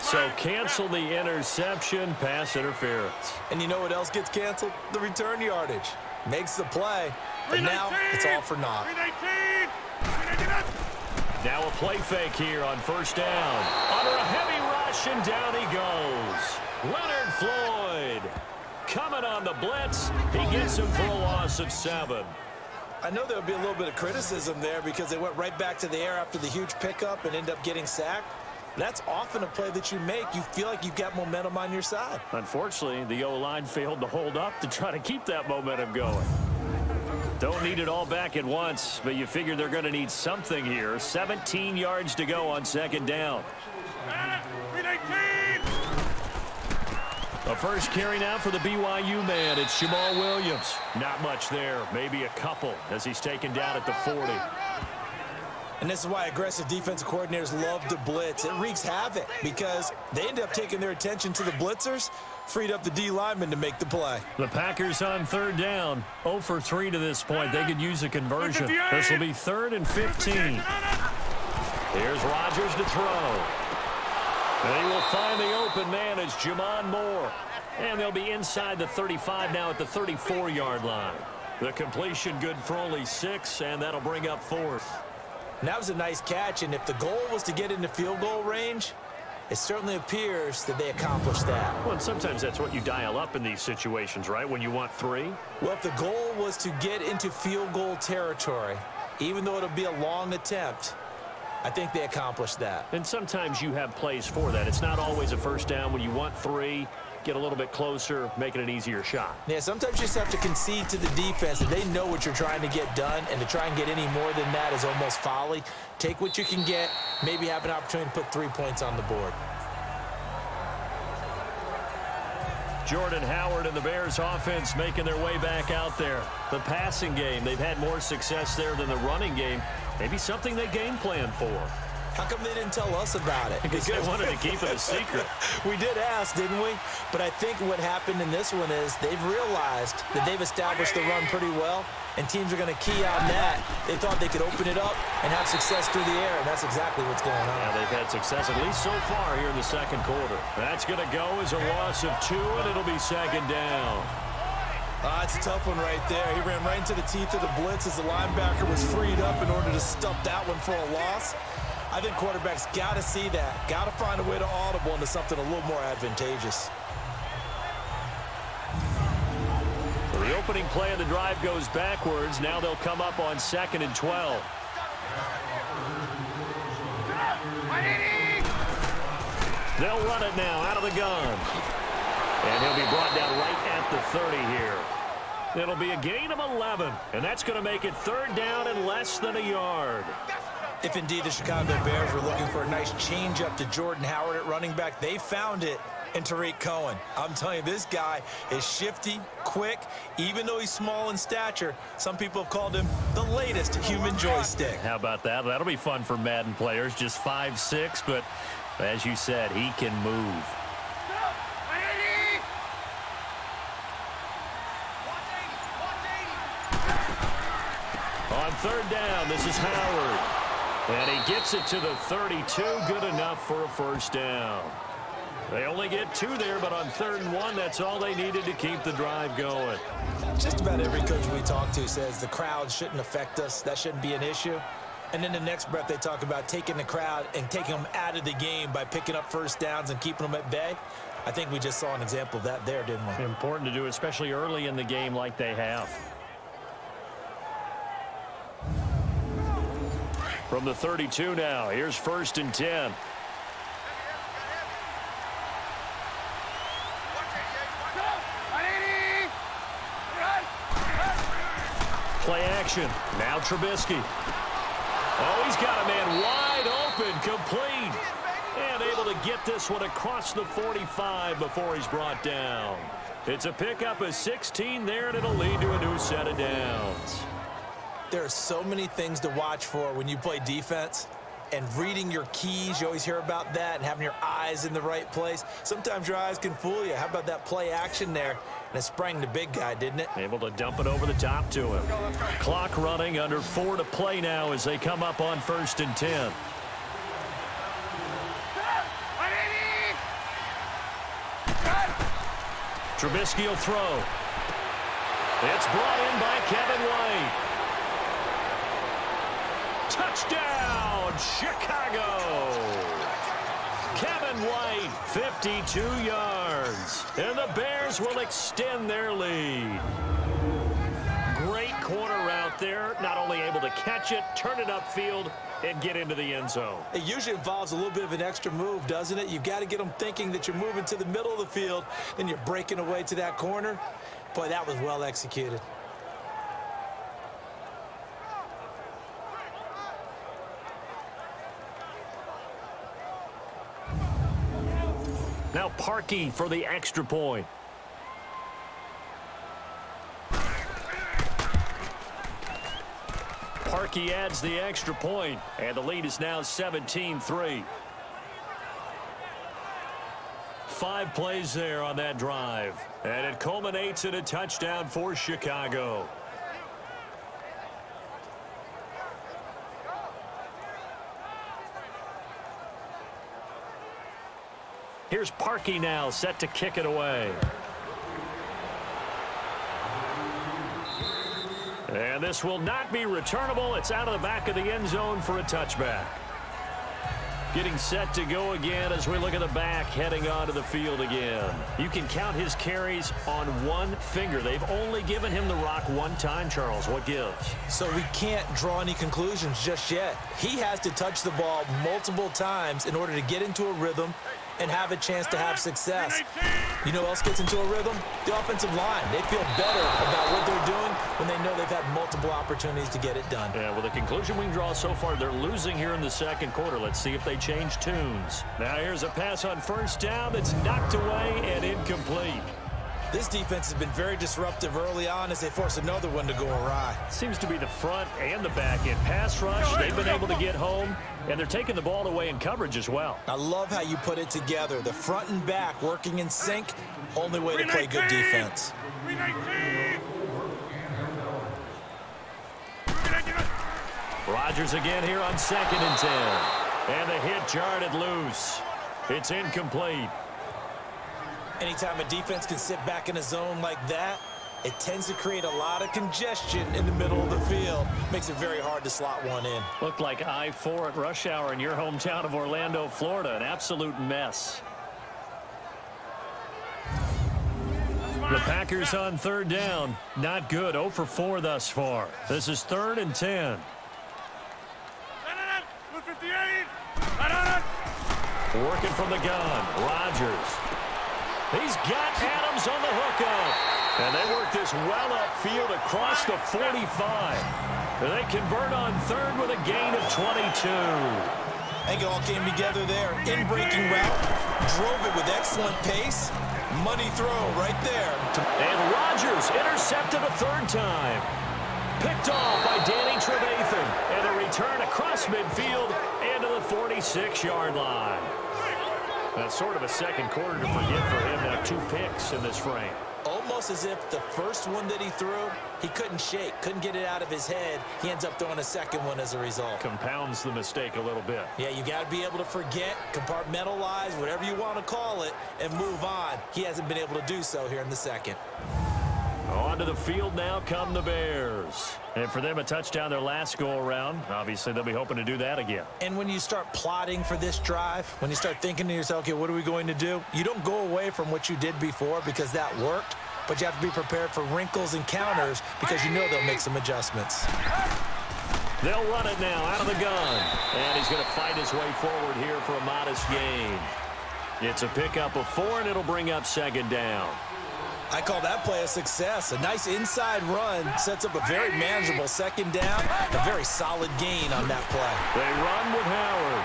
Speaker 2: So cancel the interception, pass interference.
Speaker 3: And you know what else gets canceled? The return yardage. Makes the play, but now it's all for naught.
Speaker 2: Now a play fake here on first down. Under a heavy rush, and down he goes. Leonard Floyd coming on the blitz. He gets him for a loss of 7.
Speaker 3: I know there'll be a little bit of criticism there because they went right back to the air after the huge pickup and ended up getting sacked. That's often a play that you make. You feel like you've got momentum on your side.
Speaker 2: Unfortunately, the O-line failed to hold up to try to keep that momentum going. Don't need it all back at once, but you figure they're going to need something here. 17 yards to go on 2nd down. A first carry now for the BYU man. It's Jamal Williams. Not much there. Maybe a couple as he's taken down at the 40.
Speaker 3: And this is why aggressive defensive coordinators love to blitz. It wreaks havoc because they end up taking their attention to the blitzers, freed up the D lineman to make the play.
Speaker 2: The Packers on third down. 0 for 3 to this point. They could use a conversion. This will be 3rd and 15. Here's Rodgers to throw. They will find the open man as Jamon Moore. And they'll be inside the 35 now at the 34-yard line. The completion good for only 6, and that'll bring up 4th.
Speaker 3: And that was a nice catch, and if the goal was to get into field goal range, it certainly appears that they accomplished that.
Speaker 2: Well, and sometimes that's what you dial up in these situations, right, when you want 3?
Speaker 3: Well, if the goal was to get into field goal territory, even though it'll be a long attempt, I think they accomplished that.
Speaker 2: And sometimes you have plays for that. It's not always a first down. When you want 3, get a little bit closer, make it an easier shot.
Speaker 3: Yeah, sometimes you just have to concede to the defense that they know what you're trying to get done, and to try and get any more than that is almost folly. Take what you can get, maybe have an opportunity to put 3 points on the board.
Speaker 2: Jordan Howard and the Bears offense making their way back out there. The passing game, they've had more success there than the running game. Maybe something they game plan for.
Speaker 3: How come they didn't tell us about it?
Speaker 2: Because they wanted to keep it a secret.
Speaker 3: We did ask, didn't we? But I think what happened in this one is they've realized that they've established the run pretty well, and teams are going to key on that. They thought they could open it up and have success through the air, and that's exactly what's going on.
Speaker 2: Yeah, they've had success, at least so far here in the second quarter. That's going to go as a loss of 2, and it'll be 2nd down.
Speaker 3: It's a tough one right there. He ran right into the teeth of the blitz as the linebacker was freed up in order to stop that one for a loss. I think quarterbacks got to see that, got to find a way to audible into something a little more advantageous.
Speaker 2: The opening play of the drive goes backwards. Now they'll come up on 2nd and 12. They'll run it now out of the gun. And he'll be brought down right at the 30 here. It'll be a gain of 11, and that's going to make it 3rd down and less than a yard.
Speaker 3: If indeed the Chicago Bears were looking for a nice change-up to Jordan Howard at running back, they found it in Tariq Cohen. I'm telling you, this guy is shifty, quick, even though he's small in stature. Some people have called him the latest human joystick.
Speaker 2: How about that? That'll be fun for Madden players. Just 5'6", but as you said, he can move. On 3rd down, this is Howard. And he gets it to the 32, good enough for a 1st down. They only get 2 there, but on 3rd and 1, that's all they needed to keep the drive going.
Speaker 3: Just about every coach we talk to says the crowd shouldn't affect us. That shouldn't be an issue. And then the next breath they talk about taking the crowd and taking them out of the game by picking up 1st downs and keeping them at bay. I think we just saw an example of that there, didn't we?
Speaker 2: Important to do, especially early in the game like they have. From the 32 now, here's 1st and 10. Play action. Now Trubisky. Oh, he's got a man wide open, complete. And able to get this one across the 45 before he's brought down. It's a pickup of 16 there, and it'll lead to a new set of downs.
Speaker 3: There are so many things to watch for when you play defense, and reading your keys, you always hear about that, and having your eyes in the right place. Sometimes your eyes can fool you. How about that play action there? And it sprang the big guy, didn't it?
Speaker 2: Able to dump it over the top to him. Clock running, under 4 to play now as they come up on 1st and 10. Trubisky will throw. It's brought in by Kevin White. Touchdown, Chicago! Kevin White, 52 yards. And the Bears will extend their lead. Great corner out there. Not only able to catch it, turn it upfield, and get into the end zone.
Speaker 3: It usually involves a little bit of an extra move, doesn't it? You've got to get them thinking that you're moving to the middle of the field, then you're breaking away to that corner. Boy, that was well executed.
Speaker 2: Now Parkey for the extra point. Parkey adds the extra point, and the lead is now 17-3. 5 plays there on that drive, and it culminates in a touchdown for Chicago. Here's Parkey now, set to kick it away. And this will not be returnable. It's out of the back of the end zone for a touchback. Getting set to go again as we look at the back heading onto the field again. You can count his carries on one finger. They've only given him the rock one time, Charles. What gives?
Speaker 3: So we can't draw any conclusions just yet. He has to touch the ball multiple times in order to get into a rhythm and have a chance to have success. You know who else gets into a rhythm? The offensive line. They feel better about what they're doing when they know they've had multiple opportunities to get it done.
Speaker 2: Yeah, well, the conclusion we can draw so far, they're losing here in the second quarter. Let's see if they change tunes. Now here's a pass on first down that's knocked away and incomplete.
Speaker 3: This defense has been very disruptive early on as they force another one to go awry.
Speaker 2: Seems to be the front and the back end pass rush. They've been able to get home, and they're taking the ball away in coverage as well.
Speaker 3: I love how you put it together. The front and back working in sync. Only way to play good defense.
Speaker 2: Rodgers again here on 2nd and 10. And the hit jarred it loose. It's incomplete.
Speaker 3: Anytime a defense can sit back in a zone like that, it tends to create a lot of congestion in the middle of the field. Makes it very hard to slot one in.
Speaker 2: Looked like I-4 at rush hour in your hometown of Orlando, Florida. An absolute mess. The Packers on 3rd down. Not good. 0 for 4 thus far. This is 3rd and 10. Working from the gun. Rodgers. He's got Adams on the hookup. And they work this well upfield across the 45. They convert on 3rd with a gain of 22.
Speaker 3: I think it all came together there. In-breaking route. Drove it with excellent pace. Money throw right there.
Speaker 2: And Rodgers intercepted a 3rd time. Picked off by Danny Trevathan. And a return across midfield and to the 46-yard line. That's sort of a second quarter to forget for him. Now 2 picks in this frame.
Speaker 3: Almost as if the first one that he threw, he couldn't shake, couldn't get it out of his head. He ends up throwing a second one as a result.
Speaker 2: Compounds the mistake a little bit.
Speaker 3: Yeah, you got to be able to forget, compartmentalize, whatever you want to call it, and move on. He hasn't been able to do so here in the second.
Speaker 2: Onto the field now come the Bears. And for them, a touchdown their last go-around. Obviously, they'll be hoping to do that again.
Speaker 3: And when you start plotting for this drive, when you start thinking to yourself, okay, what are we going to do? You don't go away from what you did before because that worked, but you have to be prepared for wrinkles and counters because you know they'll make some adjustments.
Speaker 2: They'll run it now out of the gun. And he's going to fight his way forward here for a modest gain. It's a pickup of 4, and it'll bring up 2nd down.
Speaker 3: I call that play a success. A nice inside run sets up a very manageable 2nd down. A very solid gain on that play.
Speaker 2: They run with Howard.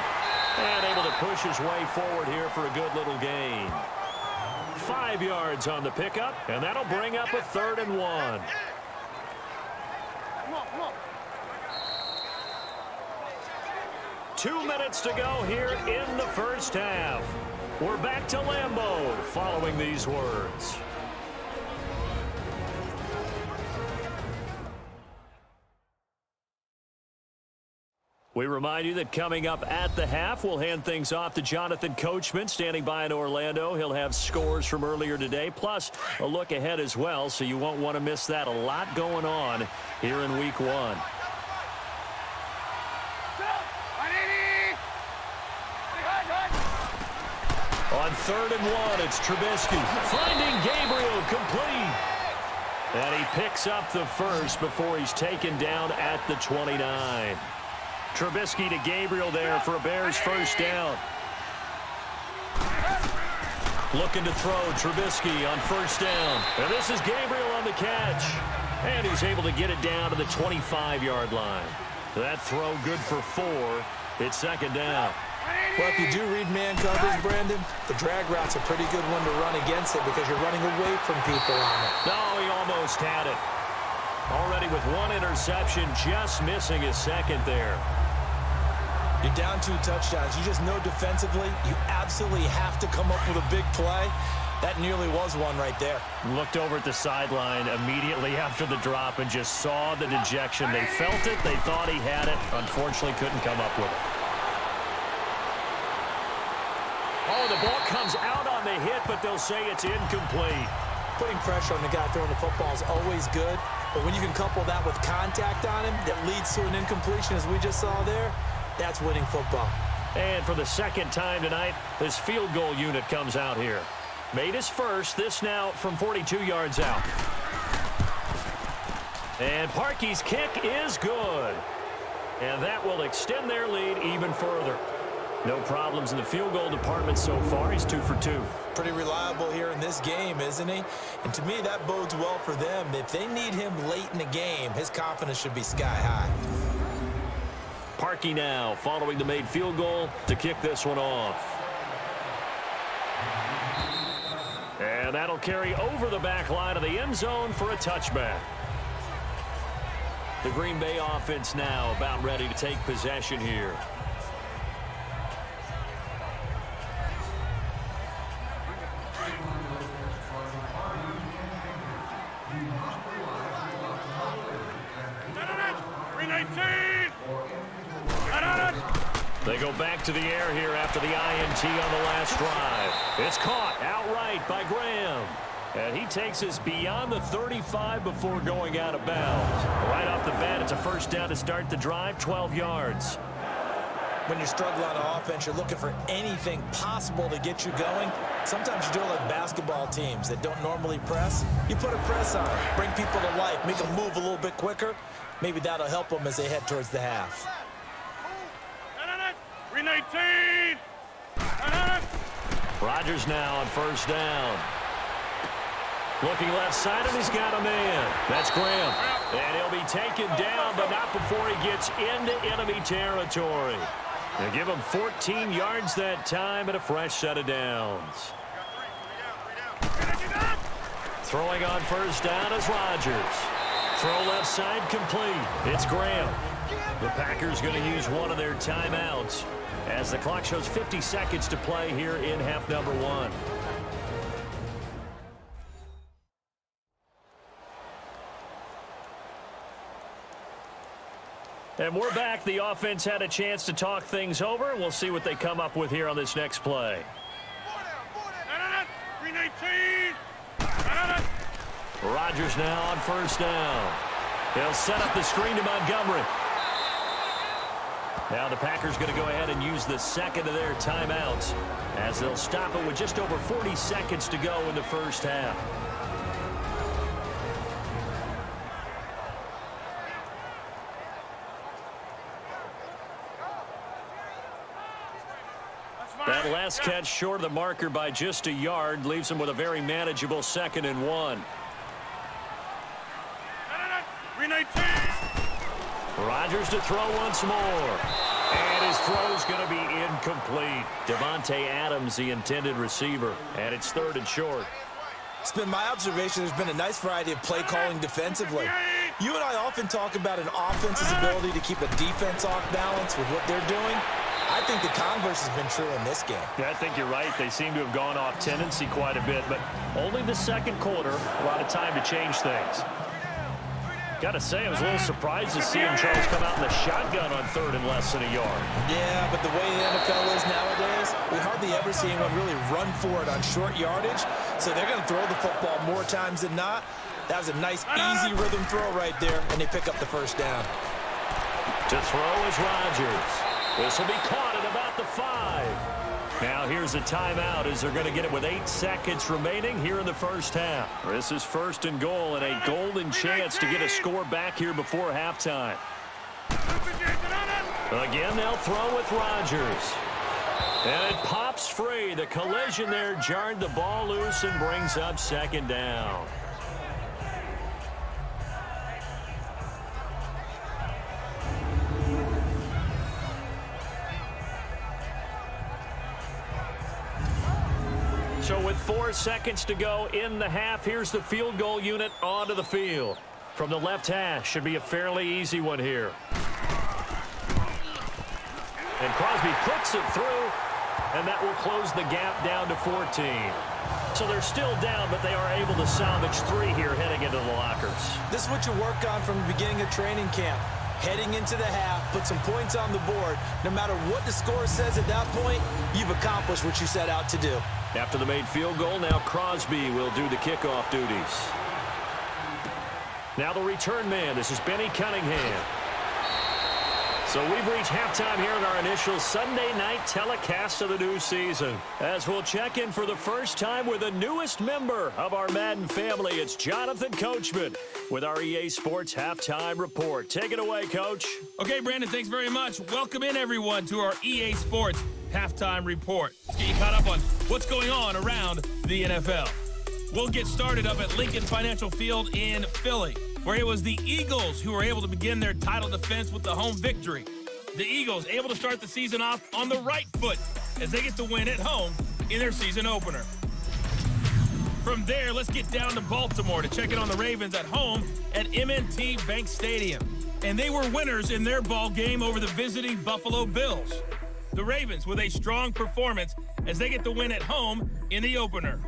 Speaker 2: And able to push his way forward here for a good little gain. 5 yards on the pickup, and that'll bring up a 3rd and 1.
Speaker 4: Come on.
Speaker 2: 2 minutes to go here in the first half. We're back to Lambeau following these words. We remind you that coming up at the half, we'll hand things off to Jonathan Coachman, standing by in Orlando. He'll have scores from earlier today, plus a look ahead as well, so you won't want to miss that. A lot going on here in Week 1. On 3rd and 1, it's Trubisky finding Gabriel complete. And he picks up the first before he's taken down at the 29. Trubisky to Gabriel there for a Bears first down. Looking to throw Trubisky on first down. And this is Gabriel on the catch. And he's able to get it down to the 25-yard line. That throw good for 4. It's 2nd down.
Speaker 3: Well, if you do read man coverage, Brandon, the drag route's a pretty good one to run against it because you're running away from people on it.
Speaker 2: No, he almost had it. Already with one interception, just missing his second there.
Speaker 3: You're down 2 touchdowns. You just know defensively you absolutely have to come up with a big play. That nearly was one right there.
Speaker 2: Looked over at the sideline immediately after the drop and just saw the dejection. They felt it. They thought he had it. Unfortunately, couldn't come up with it. Oh, the ball comes out on the hit, but they'll say it's incomplete.
Speaker 3: Putting pressure on the guy throwing the football is always good, but when you can couple that with contact on him that leads to an incompletion, as we just saw there, that's winning football.
Speaker 2: And for the second time tonight, this field goal unit comes out here. Made his first, this now from 42 yards out. And Parkey's kick is good. And that will extend their lead even further. No problems in the field goal department so far. He's 2 for 2.
Speaker 3: Pretty reliable here in this game, isn't he? And to me, that bodes well for them. If they need him late in the game, his confidence should be sky high.
Speaker 2: Parkey now following the made field goal to kick this one off. And that'll carry over the back line of the end zone for a touchback. The Green Bay offense now about ready to take possession here. They go back to the air here after the INT on the last drive. It's caught outright by Graham. And he takes us beyond the 35 before going out of bounds. Right off the bat, it's a first down to start the drive, 12 yards.
Speaker 3: When you're struggling on offense, you're looking for anything possible to get you going. Sometimes you do it like basketball teams that don't normally press. You put a press on it, bring people to life, make them move a little bit quicker. Maybe that'll help them as they head towards the half.
Speaker 4: 319.
Speaker 2: Rodgers now on first down. Looking left side, and he's got a man. That's Graham. And he'll be taken down, but not before he gets into enemy territory. They'll give him 14 yards that time and a fresh set of downs. Throwing on first down is Rodgers. Throw left side complete. It's Graham. The Packers going to use one of their timeouts as the clock shows 50 seconds to play here in half number 1. And we're back. The offense had a chance to talk things over. We'll see what they come up with here on this next play.
Speaker 4: 319.
Speaker 2: Rodgers now on first down. They'll set up the screen to Montgomery. Now the Packers going to go ahead and use the second of their timeouts as they'll stop it with just over 40 seconds to go in the first half. That last catch short of the marker by just a yard leaves him with a very manageable 2nd and 1.
Speaker 4: 319.
Speaker 2: Rodgers to throw once more. And his throw's going to be incomplete. Devontae Adams, the intended receiver. And it's 3rd and short.
Speaker 3: It's been my observation there's been a nice variety of play calling defensively. You and I often talk about an offense's ability to keep a defense off balance with what they're doing. I think the converse has been true in this game.
Speaker 2: Yeah, I think you're right. They seem to have gone off tendency quite a bit, but only the second quarter, a lot of time to change things. Got to say, I was a little surprised to see him, Charles, come out in the shotgun on 3rd and less than a yard.
Speaker 3: Yeah, but the way the NFL is nowadays, we hardly ever see anyone really run for it on short yardage, so they're going to throw the football more times than not. That was a nice, easy rhythm throw right there, and they pick up the first down.
Speaker 2: To throw is Rodgers. This will be caught at about the 5. Now here's a timeout as they're going to get it with 8 seconds remaining here in the first half. This is 1st and goal and a golden chance to get a score back here before halftime. Again, they'll throw with Rodgers. And it pops free. The collision there jarred the ball loose and brings up 2nd down. So with 4 seconds to go in the half, here's the field goal unit onto the field. From the left hash, should be a fairly easy one here. And Crosby puts it through, and that will close the gap down to 14. So they're still down, but they are able to salvage 3 here heading into the lockers.
Speaker 3: This is what you work on from the beginning of training camp. Heading into the half, put some points on the board. No matter what the score says at that point, you've accomplished what you set out to do.
Speaker 2: After the made field goal, now Crosby will do the kickoff duties. Now the return man. This is Benny Cunningham. So we've reached halftime here in our initial Sunday night telecast of the new season. As we'll check in for the first time with the newest member of our Madden family, it's Jonathan Coachman with our EA Sports Halftime Report. Take it away, Coach.
Speaker 1: Okay, Brandon, thanks very much. Welcome in, everyone, to our EA Sports Halftime Report. Let's get you caught up on what's going on around the NFL. We'll get started up at Lincoln Financial Field in Philly, where it was the Eagles who were able to begin their title defense with the home victory. The Eagles able to start the season off on the right foot as they get the win at home in their season opener. From there, let's get down to Baltimore to check in on the Ravens at home at M&T Bank Stadium. And they were winners in their ball game over the visiting Buffalo Bills. The Ravens with a strong performance as they get the win at home in the opener.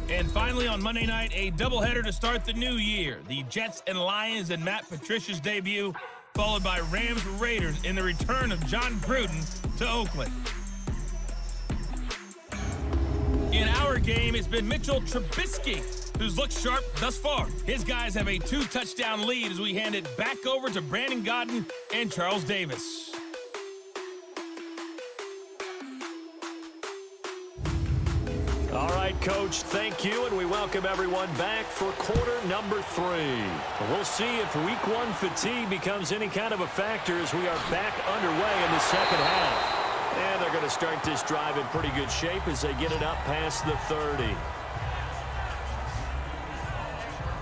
Speaker 1: And finally on Monday night, a doubleheader to start the new year. The Jets and Lions in Matt Patricia's debut, followed by Rams-Raiders in the return of John Gruden to Oakland. In our game, it's been Mitchell Trubisky, who's looked sharp thus far. His guys have a 2-touchdown lead as we hand it back over to Brandon Godden and Charles Davis.
Speaker 2: All right, Coach, thank you, and we welcome everyone back for quarter number 3. We'll see if week 1 fatigue becomes any kind of a factor as we are back underway in the second half. And they're going to start this drive in pretty good shape as they get it up past the 30.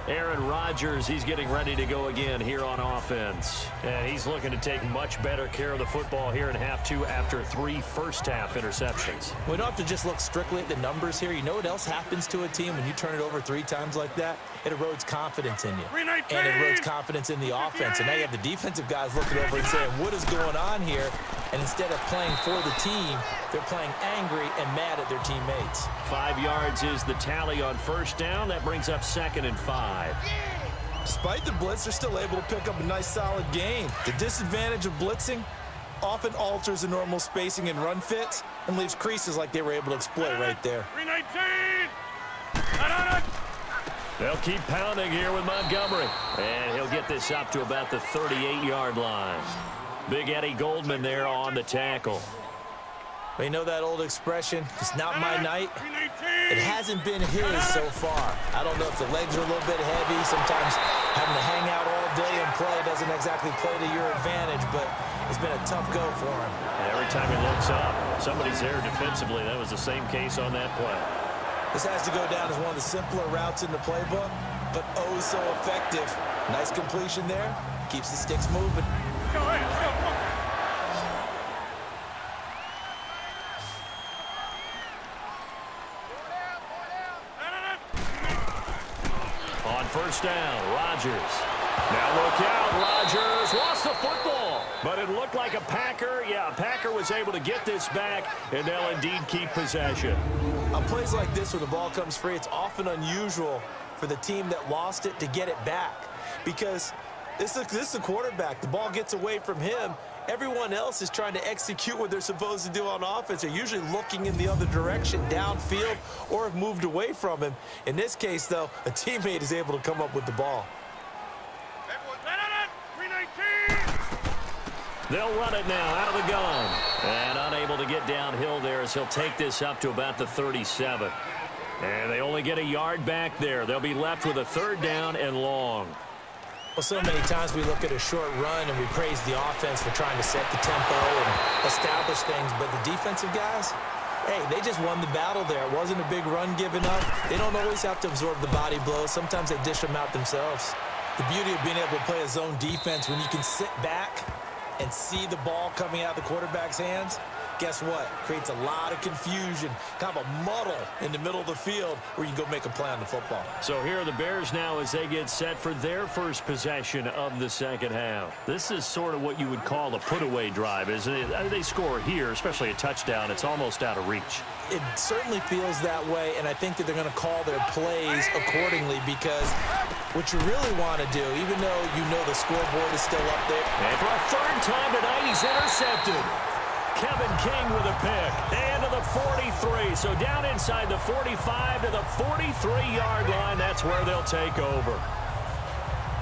Speaker 2: Aaron Rodgers, he's getting ready to go again here on offense. And he's looking to take much better care of the football here in half 2 after 3 first-half interceptions.
Speaker 3: We don't have to just look strictly at the numbers here. You know what else happens to a team when you turn it over 3 times like that? It erodes confidence in you. And it erodes confidence in the offense. And now you have the defensive guys looking over and saying, what is going on here? And instead of playing for the team, they're playing angry and mad at their teammates.
Speaker 2: 5 yards is the tally on first down. That brings up 2nd and 5.
Speaker 3: Despite the blitz, they're still able to pick up a nice, solid gain. The disadvantage of blitzing often alters the normal spacing and run fits and leaves creases like they were able to exploit right there.
Speaker 4: 319.
Speaker 2: They'll keep pounding here with Montgomery. And he'll get this up to about the 38-yard line. Big Eddie Goldman there on the tackle.
Speaker 3: Well, you know that old expression, it's not my night? It hasn't been his so far. I don't know if the legs are a little bit heavy. Sometimes having to hang out all day and play doesn't exactly play to your advantage, but it's been a tough go for him.
Speaker 2: Every time he looks up, somebody's there defensively. That was the same case on that play.
Speaker 3: This has to go down as one of the simpler routes in the playbook, but oh so effective. Nice completion there. Keeps the sticks moving.
Speaker 4: Go ahead, go.
Speaker 2: On first down, Rodgers. Now look out, Rodgers lost the football. But it looked like a Packer. Yeah, a Packer was able to get this back, and they'll indeed keep possession.
Speaker 3: On plays like this where the ball comes free, it's often unusual for the team that lost it to get it back. Because this is a quarterback. The ball gets away from him. Everyone else is trying to execute what they're supposed to do on offense. They're usually looking in the other direction, downfield, or have moved away from him. In this case, though, a teammate is able to come up with the ball.
Speaker 4: 319.
Speaker 2: They'll run it now out of the gun. And unable to get downhill there as he'll take this up to about the 37. And they only get a yard back there. They'll be left with a 3rd down and long.
Speaker 3: Well, so many times we look at a short run and we praise the offense for trying to set the tempo and establish things, but the defensive guys, hey, they just won the battle there. It wasn't a big run given up. They don't always have to absorb the body blows. Sometimes they dish them out themselves. The beauty of being able to play a zone defense when you can sit back and see the ball coming out of the quarterback's hands, guess what? Creates a lot of confusion, kind of a muddle in the middle of the field where you can go make a play on the football.
Speaker 2: So here are the Bears now as they get set for their first possession of the second half. This is sort of what you would call a put-away drive, isn't it? They score here, especially a touchdown. It's almost out of reach.
Speaker 3: It certainly feels that way, and I think that they're going to call their plays accordingly because what you really want to do, even though you know the scoreboard is still up there.
Speaker 2: And for a third time tonight, he's intercepted. Kevin King with a pick. And to the 43. So down inside the 45 to the 43-yard line. That's where they'll take over.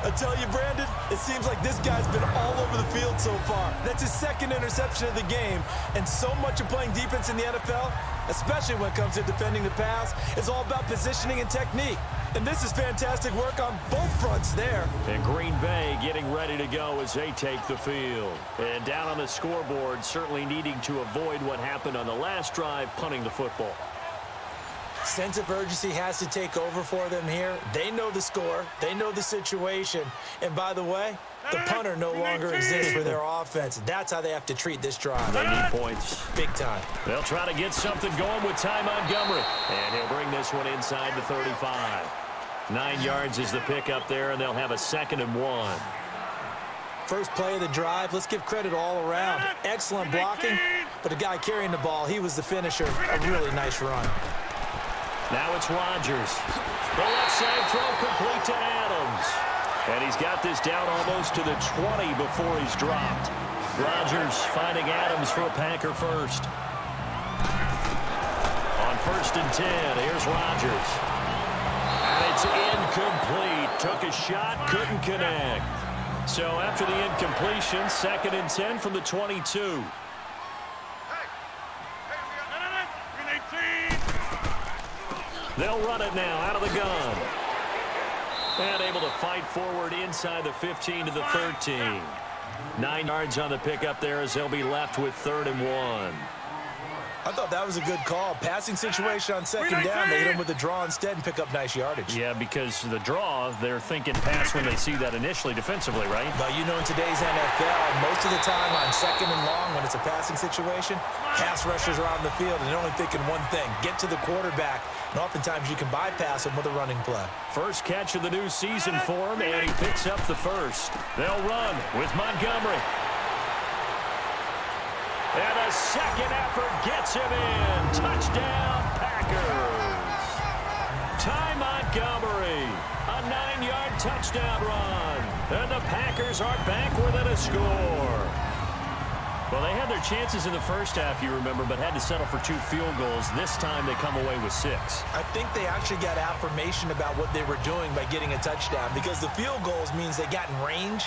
Speaker 3: I tell you, Brandon, it seems like this guy's been all over the field so far. That's his second interception of the game. And so much of playing defense in the NFL, especially when it comes to defending the pass, is all about positioning and technique. And this is fantastic work on both fronts there.
Speaker 2: And Green Bay getting ready to go as they take the field. And down on the scoreboard, certainly needing to avoid what happened on the last drive, punting the football.
Speaker 3: Sense of urgency has to take over for them here. They know the score. They know the situation. And by the way, the punter no longer exists for their offense. That's how they have to treat this drive.
Speaker 2: They need points.
Speaker 3: Big time.
Speaker 2: They'll try to get something going with Ty Montgomery. And he'll bring this one inside the 35. 9 yards is the pickup there, and they'll have a 2nd and 1.
Speaker 3: First play of the drive, let's give credit all around. Excellent blocking, but the guy carrying the ball, he was the finisher. A really nice run.
Speaker 2: Now it's Rodgers. The left side throw complete to Adams. And he's got this down almost to the 20 before he's dropped. Rodgers finding Adams for a Packer first. On 1st and 10, here's Rodgers. And it's incomplete. Took a shot, couldn't connect. So after the incompletion, 2nd and 10 from the 22. They'll run it now out of the gun. And able to fight forward inside the 15 to the 13. 9 yards on the pickup there as they'll be left with 3rd and 1.
Speaker 3: I thought that was a good call. Passing situation on 2nd down. They hit him with the draw instead and pick up nice yardage.
Speaker 2: Yeah, because the draw, they're thinking pass when they see that initially defensively, right?
Speaker 3: But you know in today's NFL, most of the time on 2nd and long when it's a passing situation, pass rushers are on the field and they're only thinking one thing, get to the quarterback. And oftentimes you can bypass him with a running play.
Speaker 2: First catch of the new season for him, and he picks up the first. They'll run with Montgomery. And a second effort gets him in. Touchdown, Packers. Ty Montgomery, a 9-yard touchdown run. And the Packers are back within a score. Well, they had their chances in the first half, you remember, but had to settle for 2 field goals. This time they come away with 6.
Speaker 3: I think they actually got affirmation about what they were doing by getting a touchdown because the field goals means they got in range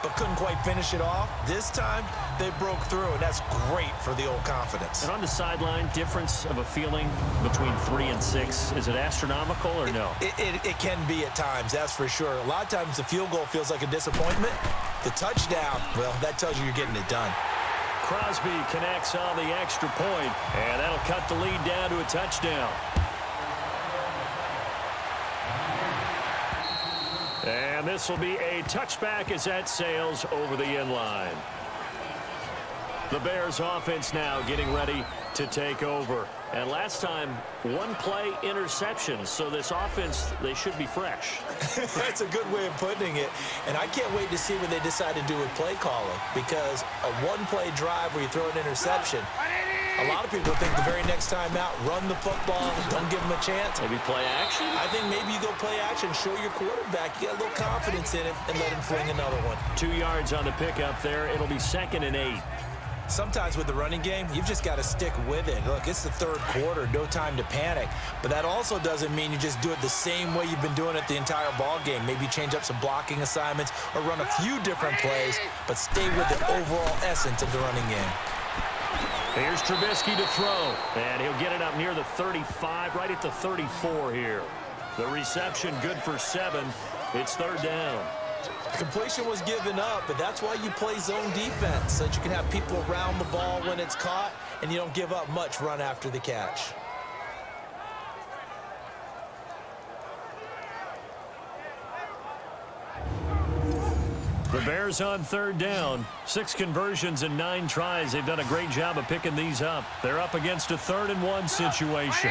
Speaker 3: but couldn't quite finish it off. This time, they broke through, and that's great for the old confidence.
Speaker 2: And on the sideline, difference of a feeling between 3 and 6, is it astronomical or no?
Speaker 3: It can be at times, that's for sure. A lot of times the field goal feels like a disappointment. The touchdown, well, that tells you you're getting it done.
Speaker 2: Crosby connects on the extra point, and that'll cut the lead down to a touchdown. And this will be a touchback as that sails over the end line. The Bears offense now getting ready to take over. And last time, 1 play interception. So this offense, they should be fresh.
Speaker 3: That's a good way of putting it. And I can't wait to see what they decide to do with play calling. Because a 1-play drive where you throw an interception, a lot of people think the very next time out, run the football, don't give them a chance.
Speaker 2: Maybe play action?
Speaker 3: I think maybe you go play action, show your quarterback, you get a little confidence in him, and let him fling another one.
Speaker 2: 2 yards on the pickup there. It'll be 2nd and 8.
Speaker 3: Sometimes with the running game, you've just got to stick with it. Look, it's the 3rd quarter, no time to panic. But that also doesn't mean you just do it the same way you've been doing it the entire ball game. Maybe change up some blocking assignments or run a few different plays, but stay with the overall essence of the running game.
Speaker 2: Here's Trubisky to throw, and he'll get it up near the 35, right at the 34 here. The reception good for 7. It's 3rd down.
Speaker 3: Completion was given up, but that's why you play zone defense, so that you can have people around the ball when it's caught, and you don't give up much run after the catch.
Speaker 2: The Bears on third down. 6 conversions and 9 tries. They've done a great job of picking these up. They're up against a 3rd-and-1 situation.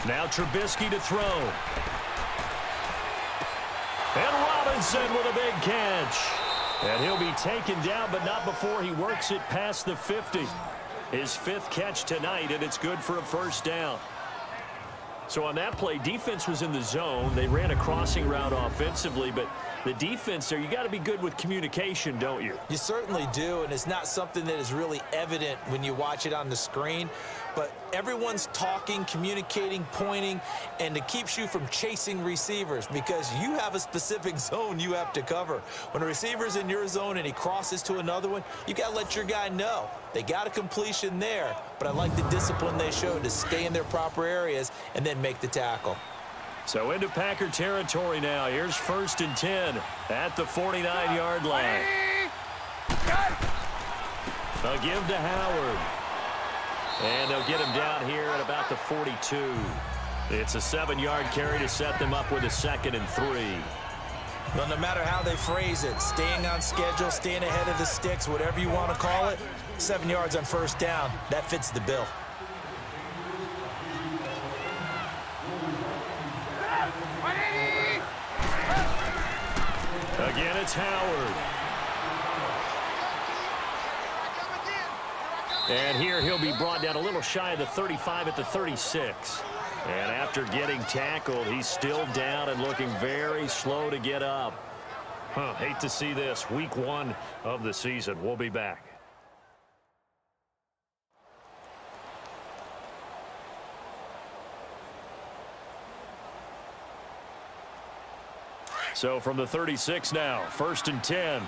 Speaker 2: Now Trubisky to throw. And Robinson with a big catch. And he'll be taken down, but not before he works it past the 50. His 5th catch tonight, and it's good for a 1st down. So on that play, defense was in the zone. They ran a crossing route offensively, but the defense there, you got to be good with communication, don't you?
Speaker 3: You certainly do, and it's not something that is really evident when you watch it on the screen. But everyone's talking, communicating, pointing, and it keeps you from chasing receivers because you have a specific zone you have to cover. When a receiver's in your zone and he crosses to another one, you got to let your guy know. They got a completion there, but I like the discipline they showed to stay in their proper areas and then make the tackle.
Speaker 2: So into Packer territory now. Here's 1st and 10 at the 49-yard line. A give to Howard. And they'll get him down here at about the 42. It's a 7-yard carry to set them up with a 2nd and 3.
Speaker 3: Well, no matter how they phrase it, staying on schedule, staying ahead of the sticks, whatever you want to call it, 7 yards on 1st down, that fits the bill.
Speaker 2: Again, it's Howard. And here he'll be brought down a little shy of the 35 at the 36. And after getting tackled, he's still down and looking very slow to get up. Hate to see this. Week 1 of the season. We'll be back. So from the 36 now, 1st and 10.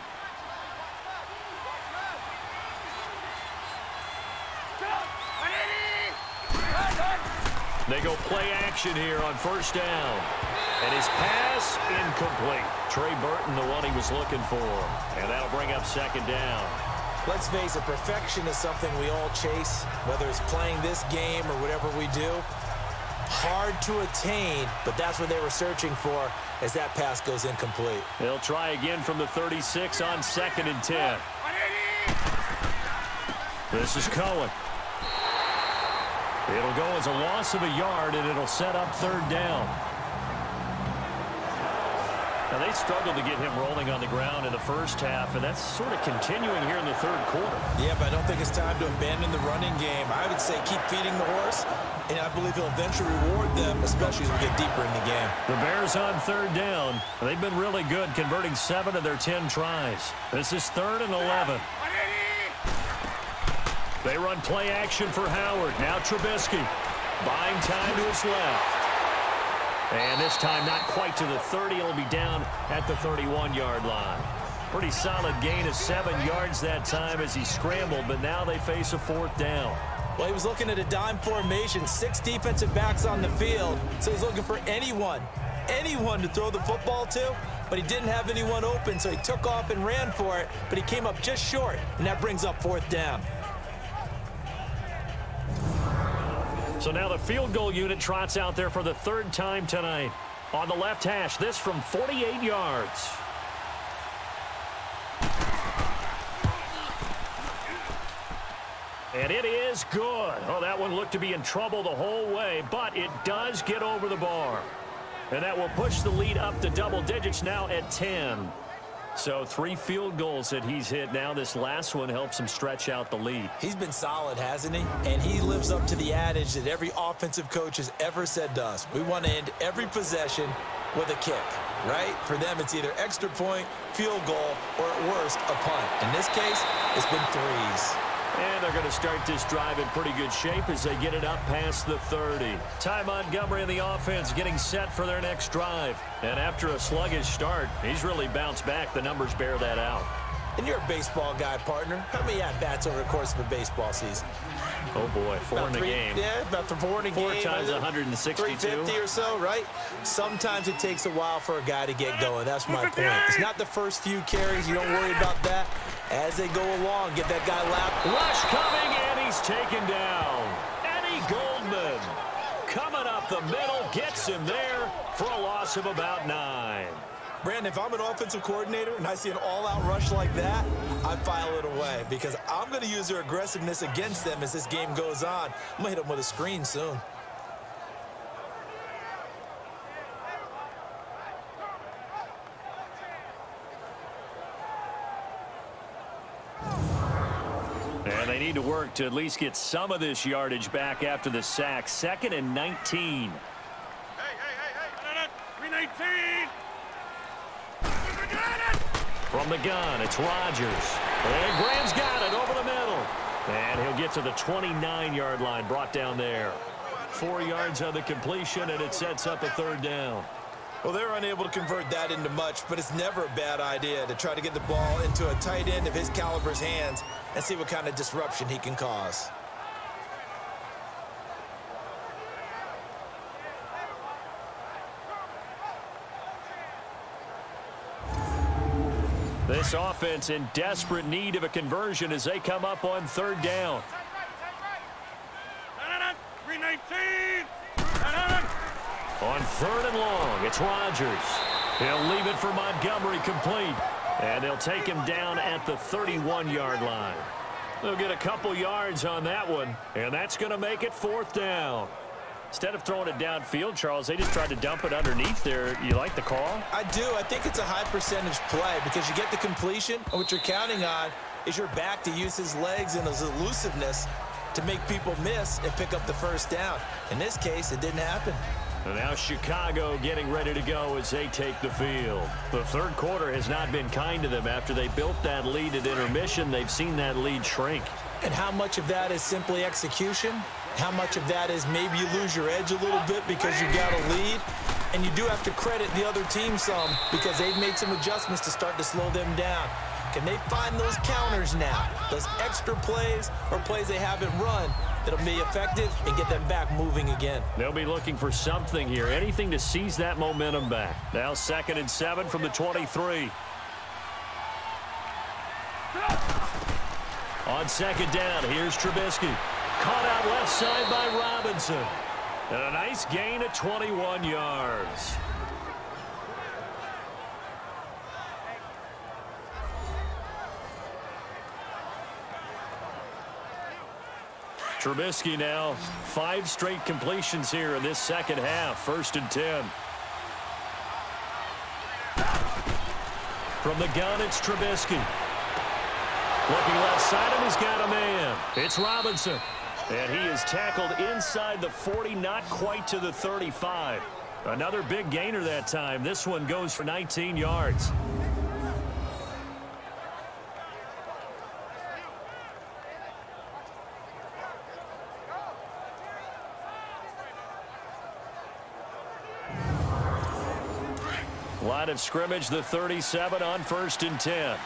Speaker 2: They go play action here on 1st down. And his pass incomplete. Trey Burton, the one he was looking for. And that'll bring up 2nd down.
Speaker 3: Let's face it, perfection is something we all chase, whether it's playing this game or whatever we do. Hard to attain, but that's what they were searching for as that pass goes incomplete.
Speaker 2: They'll try again from the 36 on 2nd and 10. This is Cohen. It'll go as a loss of a yard, and it'll set up 3rd down. Now, they struggled to get him rolling on the ground in the 1st half, and that's sort of continuing here in the 3rd quarter.
Speaker 3: Yeah, but I don't think it's time to abandon the running game. I would say keep feeding the horse, and I believe he'll eventually reward them, especially as we get deeper in the game.
Speaker 2: The Bears on 3rd down. They've been really good, converting 7 of their 10 tries. This is 3rd and 11. They run play action for Howard. Now Trubisky buying time to his left. And this time not quite to the 30. He'll be down at the 31-yard line. Pretty solid gain of 7 yards that time as he scrambled, but now they face a 4th down.
Speaker 3: Well, he was looking at a dime formation, 6 defensive backs on the field, so he's looking for anyone to throw the football to, but he didn't have anyone open, so he took off and ran for it, but he came up just short, and that brings up 4th down.
Speaker 2: So now the field goal unit trots out there for the 3rd time tonight. On the left hash, this from 48 yards. And it is good. Oh, that one looked to be in trouble the whole way, but it does get over the bar. And that will push the lead up to double digits now at 10. So 3 field goals that he's hit now. This last one helps him stretch out the lead.
Speaker 3: He's been solid, hasn't he? And he lives up to the adage that every offensive coach has ever said to us. We want to end every possession with a kick, right? For them, it's either extra point, field goal, or at worst, a punt. In this case, it's been 3s.
Speaker 2: And they're going to start this drive in pretty good shape as they get it up past the 30. Ty Montgomery and the offense getting set for their next drive. And after a sluggish start, he's really bounced back. The numbers bear that out.
Speaker 3: And you're a baseball guy, partner. How many at-bats over the course of a baseball season?
Speaker 2: Oh, boy, 4 in a game.
Speaker 3: Yeah, about 4 in a game.
Speaker 2: 4 times 162.
Speaker 3: 350 or so, right? Sometimes it takes a while for a guy to get going. That's my point. It's not the first few carries. You don't worry about that. As they go along, get that guy lapped.
Speaker 2: Rush coming, and he's taken down. Eddie Goldman coming up the middle, gets him there for a loss of about 9.
Speaker 3: Brandon, if I'm an offensive coordinator and I see an all-out rush like that, I file it away because I'm going to use their aggressiveness against them as this game goes on. I'm going to hit them with a screen soon.
Speaker 2: And they need to work to at least get some of this yardage back after the sack. 2nd and 19.
Speaker 4: Hey. 319.
Speaker 2: From the gun, it's Rodgers. And Graham's got it over the middle. And he'll get to the 29-yard line, brought down there. 4 yards on the completion, and it sets up a 3rd down.
Speaker 3: Well, they're unable to convert that into much, but it's never a bad idea to try to get the ball into a tight end of his caliber's hands and see what kind of disruption he can cause.
Speaker 2: This offense in desperate need of a conversion as they come up on 3rd down.
Speaker 4: 319.
Speaker 2: On 3rd and long, it's Rodgers. He'll leave it for Montgomery complete. And they'll take him down at the 31-yard line. They'll get a couple yards on that one, and that's going to make it 4th down. Instead of throwing it downfield, Charles, they just tried to dump it underneath there. You like the call?
Speaker 3: I do. I think it's a high-percentage play because you get the completion, and what you're counting on is your back to use his legs and his elusiveness to make people miss and pick up the 1st down. In this case, it didn't happen.
Speaker 2: And now Chicago getting ready to go as they take the field. The 3rd quarter has not been kind to them. After they built that lead at intermission, they've seen that lead shrink.
Speaker 3: And how much of that is simply execution? How much of that is maybe you lose your edge a little bit because you got a lead? And you do have to credit the other team some because they've made some adjustments to start to slow them down. Can they find those counters now? Those extra plays or plays they haven't run that'll be effective and get them back moving again.
Speaker 2: They'll be looking for something here, anything to seize that momentum back. Now 2nd and 7 from the 23. On 2nd down, here's Trubisky. Caught out left side by Robinson. And a nice gain of 21 yards. Trubisky now, 5 straight completions here in this 2nd half. 1st and 10. From the gun, it's Trubisky. Looking left side, and he's got a man. It's Robinson. And he is tackled inside the 40, not quite to the 35. Another big gainer that time. This one goes for 19 yards. Line of scrimmage, the 37 on 1st and 10.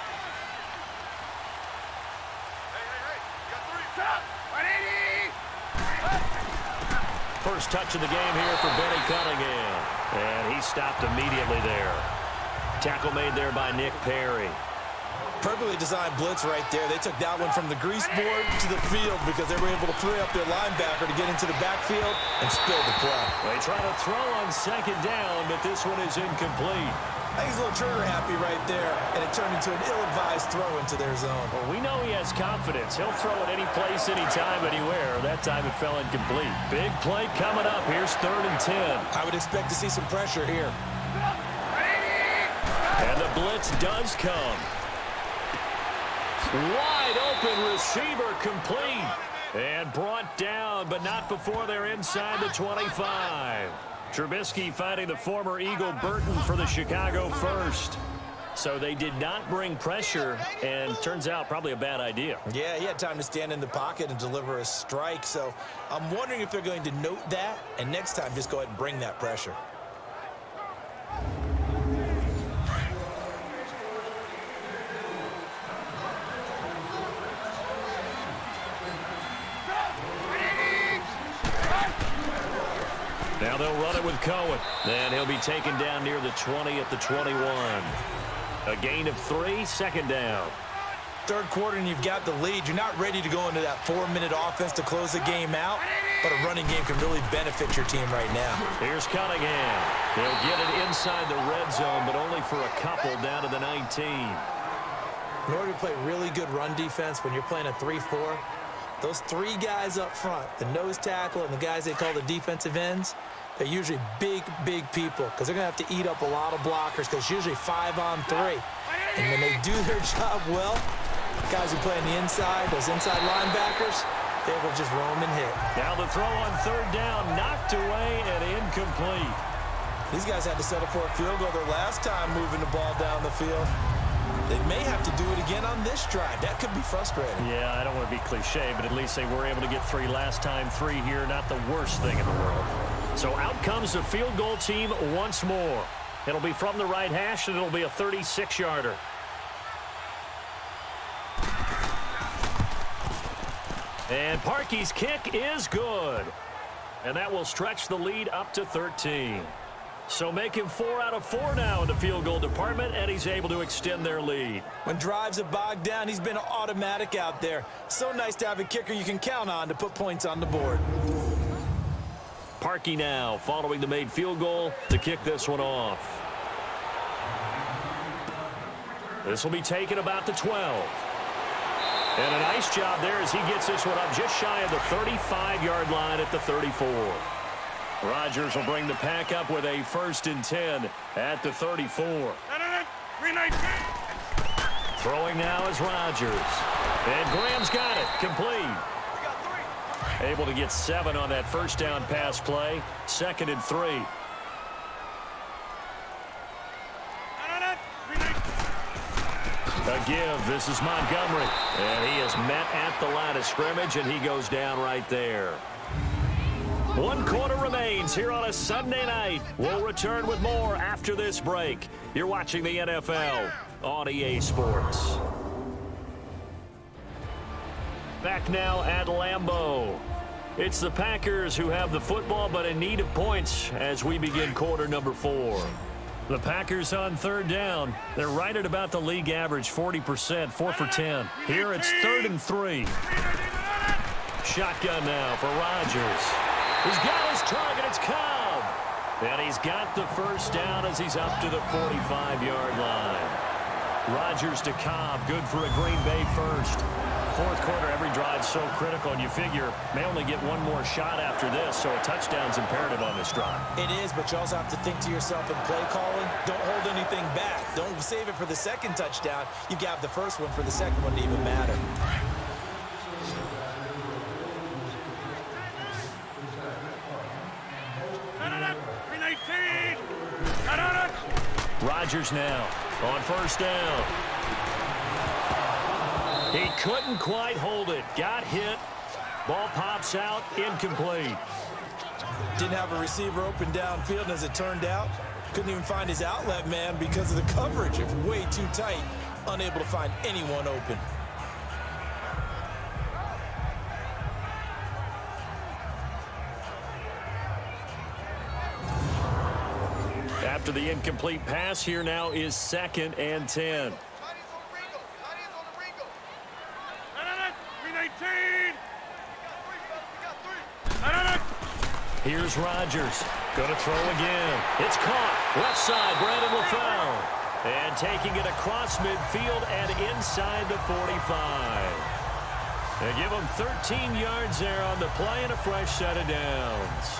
Speaker 2: First touch of the game here for Benny Cunningham. And he stopped immediately there. Tackle made there by Nick Perry.
Speaker 3: Perfectly designed blitz right there. They took that one from the grease board to the field because they were able to free up their linebacker to get into the backfield and spill the play.
Speaker 2: They try to throw on 2nd down, but this one is incomplete.
Speaker 3: I think he's a little trigger happy right there, and it turned into an ill-advised throw into their zone.
Speaker 2: Well, we know he has confidence. He'll throw it any place, anytime, anywhere. That time it fell incomplete. Big play coming up. Here's 3rd and 10.
Speaker 3: I would expect to see some pressure here.
Speaker 2: And the blitz does come. Wide open receiver complete. And brought down, but not before they're inside the 25. Trubisky finding the former Eagle Burton for the Chicago first. So they did not bring pressure, and turns out probably a bad idea.
Speaker 3: Yeah, he had time to stand in the pocket and deliver a strike. So I'm wondering if they're going to note that, and next time just go ahead and bring that pressure.
Speaker 2: Now they'll run it with Cohen. Then he'll be taken down near the 20 at the 21. A gain of 3, 2nd down.
Speaker 3: 3rd quarter and you've got the lead. You're not ready to go into that 4-minute offense to close the game out. but a running game can really benefit your team right now.
Speaker 2: Here's Cunningham. He'll get it inside the red zone, but only for a couple down to the 19.
Speaker 3: In order to play really good run defense when you're playing a 3-4, those three guys up front, the nose tackle and the guys they call the defensive ends, they're usually big, big people because they're going to have to eat up a lot of blockers because it's usually 5-on-3. And when they do their job well, guys who play on the inside, those inside linebackers, they will just roam and hit.
Speaker 2: Now the throw on third down, knocked away and incomplete.
Speaker 3: These guys had to settle for a field goal their last time moving the ball down the field. They may have to do it again on this drive. That could be frustrating.
Speaker 2: Yeah, I don't want to be cliche, but at least they were able to get 3 last time. 3 here, not the worst thing in the world. So out comes the field goal team once more. It'll be from the right hash, and it'll be a 36-yarder. And Parkey's kick is good. And that will stretch the lead up to 13. So make him 4 out of 4 now in the field goal department, and he's able to extend their lead.
Speaker 3: When drives are bogged down, he's been automatic out there. So nice to have a kicker you can count on to put points on the board.
Speaker 2: Parkey now following the made field goal to kick this one off. This will be taken about the 12. And a nice job there as he gets this one up just shy of the 35-yard line at the 34. Rodgers will bring the pack up with a 1st and 10 at the 34. Throwing now is Rodgers. And Graham's got it. Complete. Able to get 7 on that first down pass play. 2nd and 3. A give. This is Montgomery. And he is met at the line of scrimmage, and he goes down right there. 1 quarter remains here on a Sunday night. We'll return with more after this break. You're watching the NFL on EA Sports. Back now at Lambeau. It's the Packers who have the football but in need of points as we begin quarter number 4. The Packers on 3rd down. They're right at about the league average, 40%, 4 for 10. Here it's 3rd and 3. Shotgun now for Rodgers. He's got his target. It's Cobb. And he's got the first down as he's up to the 45-yard line. Rodgers to Cobb. Good for a Green Bay first. 4th quarter, every drive so critical, and you figure may only get one more shot after this, so a touchdown's imperative on this drive.
Speaker 3: It is, but you also have to think to yourself in play calling, don't hold anything back. Don't save it for the 2nd touchdown. You got the first one for the 2nd one to even matter.
Speaker 2: Rodgers now on 1st down. He couldn't quite hold it. Got hit. Ball pops out. Incomplete.
Speaker 3: Didn't have a receiver open downfield, and as it turned out, couldn't even find his outlet man because of the coverage. It's way too tight. Unable to find anyone open.
Speaker 2: After the incomplete pass, here now is 2nd and 10. Here's Rodgers. Going to throw again. It's caught. Left side, Brandon LaFell. And taking it across midfield and inside the 45. They give him 13 yards there on the play and a fresh set of downs.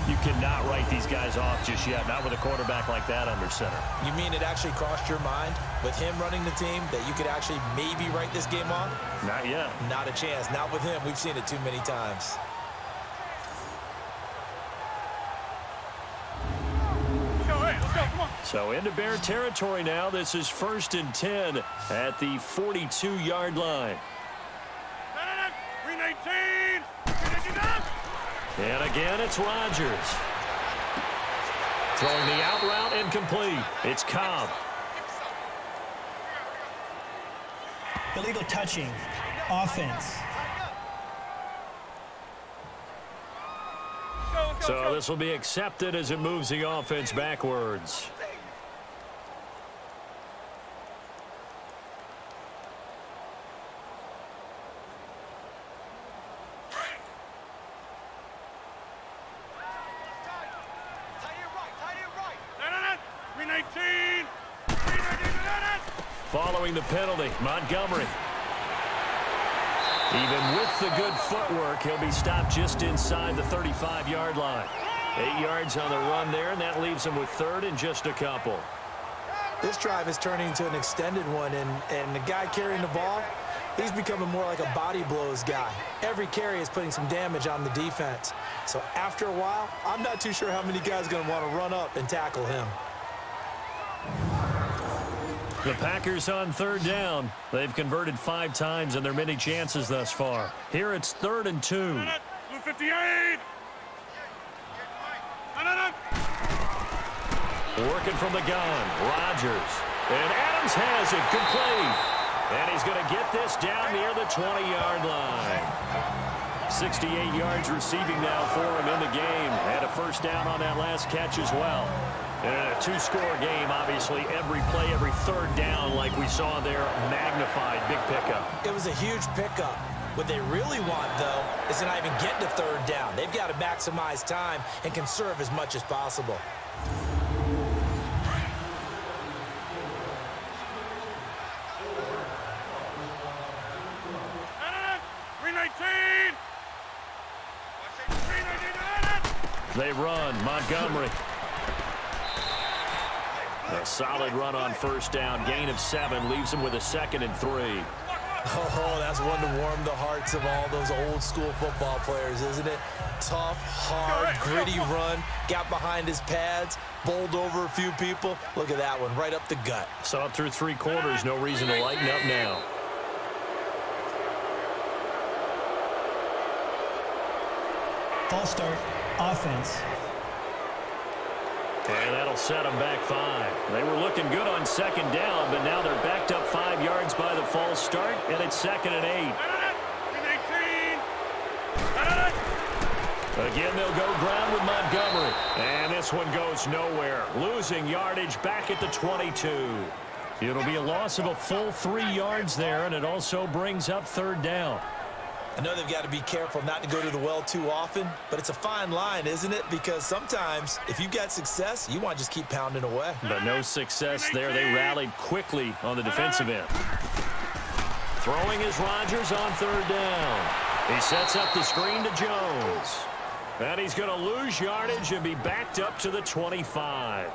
Speaker 2: You cannot write these guys off just yet, not with a quarterback like that under center.
Speaker 3: You mean it actually crossed your mind with him running the team that you could actually maybe write this game off?
Speaker 2: Not yet.
Speaker 3: Not a chance. Not with him. We've seen it too many times.
Speaker 2: So into Bear territory now. This is 1st and 10 at the 42-yard line. And again, it's Rodgers. Throwing the out route incomplete. It's Cobb.
Speaker 6: Illegal touching. Offense.
Speaker 2: So this will be accepted as it moves the offense backwards. Following the penalty, Montgomery. Even with the good footwork, he'll be stopped just inside the 35-yard line. 8 yards on the run there, and that leaves him with third and just a couple.
Speaker 3: This drive is turning into an extended one, and the guy carrying the ball, he's becoming more like a body blows guy. Every carry is putting some damage on the defense. So after a while, I'm not too sure how many guys are going to want to run up and tackle him.
Speaker 2: The Packers on third down. They've converted 5 times in their many chances thus far. Here it's 3rd and 2.
Speaker 4: Blue 58.
Speaker 2: Working from the gun, Rodgers. And Adams has it complete. And he's going to get this down near the 20-yard line. 68 yards receiving now for him in the game. Had a first down on that last catch as well. And in a 2-score game, obviously, every play, every third down, like we saw there, magnified. Big pickup.
Speaker 3: It was a huge pickup. What they really want, though, is to not even get to third down. They've got to maximize time and conserve as much as possible.
Speaker 2: They run. Montgomery. A solid run on first down. Gain of 7 leaves him with a 2nd and 3.
Speaker 3: Oh, that's one to warm the hearts of all those old school football players, isn't it? Tough, hard, gritty run. Got behind his pads, bowled over a few people. Look at that one, right up the gut.
Speaker 2: Saw it through 3 quarters. No reason to lighten up now.
Speaker 6: False start, offense.
Speaker 2: And that'll set them back 5. They were looking good on 2nd down, but now they're backed up 5 yards by the false start, and it's 2nd and 8. Again, they'll go ground with Montgomery. And this one goes nowhere. Losing yardage back at the 22. It'll be a loss of a full 3 yards there, and it also brings up 3rd down.
Speaker 3: I know they've got to be careful not to go to the well too often, but it's a fine line, isn't it? Because sometimes, if you've got success, you want to just keep pounding away.
Speaker 2: But no success there. They rallied quickly on the defensive end. Throwing is Rodgers on 3rd down. He sets up the screen to Jones. And he's going to lose yardage and be backed up to the 25.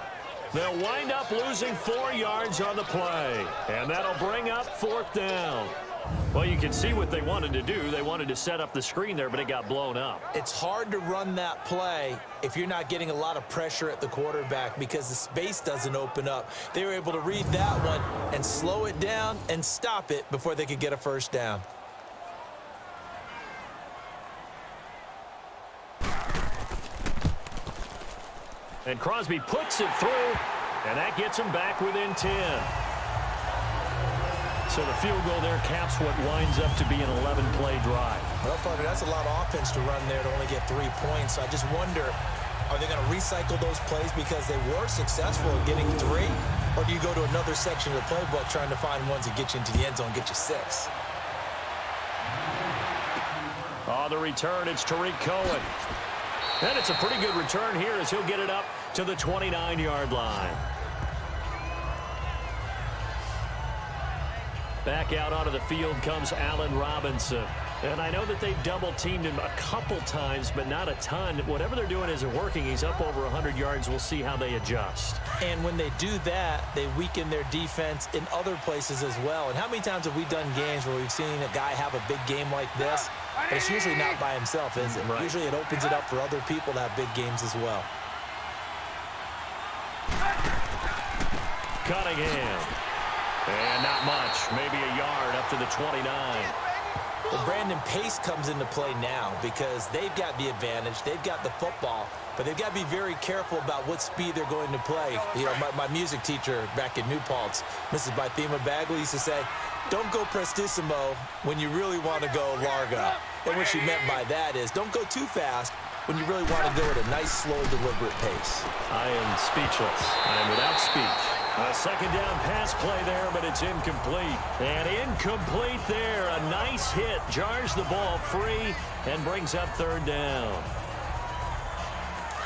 Speaker 2: They'll wind up losing 4 yards on the play. And that'll bring up 4th down. Well, you can see what they wanted to do. They wanted to set up the screen there, but it got blown up.
Speaker 3: It's hard to run that play if you're not getting a lot of pressure at the quarterback because the space doesn't open up. They were able to read that one and slow it down and stop it before they could get a first down.
Speaker 2: And Crosby puts it through, and that gets him back within 10. So the field goal there caps what winds up to be an 11-play drive.
Speaker 3: Well, partner, that's a lot of offense to run there to only get 3 points. So I just wonder, are they going to recycle those plays because they were successful at getting 3? Or do you go to another section of the playbook trying to find ones that get you into the end zone and get you 6?
Speaker 2: On the return, it's Tariq Cohen. And it's a pretty good return here as he'll get it up to the 29-yard line. Back out onto the field comes Allen Robinson. And I know that they've double-teamed him a couple times, but not a ton. Whatever they're doing isn't working. He's up over 100 yards. We'll see how they adjust.
Speaker 3: And when they do that, they weaken their defense in other places as well. And how many times have we done games where we've seen a guy have a big game like this? But it's usually not by himself, is it?
Speaker 2: Right.
Speaker 3: Usually it opens it up for other people to have big games as well.
Speaker 2: Cunningham. And not much. Maybe a yard up to the 29.
Speaker 3: Well, Brandon, pace comes into play now because they've got the advantage. They've got the football, but they've got to be very careful about what speed they're going to play. You know, my music teacher back in New Paltz, Mrs. Bythema Bagley, used to say, don't go prestissimo when you really want to go largo. And what she meant by that is don't go too fast when you really want to go at a nice, slow, deliberate pace.
Speaker 2: I am speechless. I am without speech. A second down pass play there, but it's incomplete. And incomplete there. A nice hit. Jars the ball free and brings up 3rd down.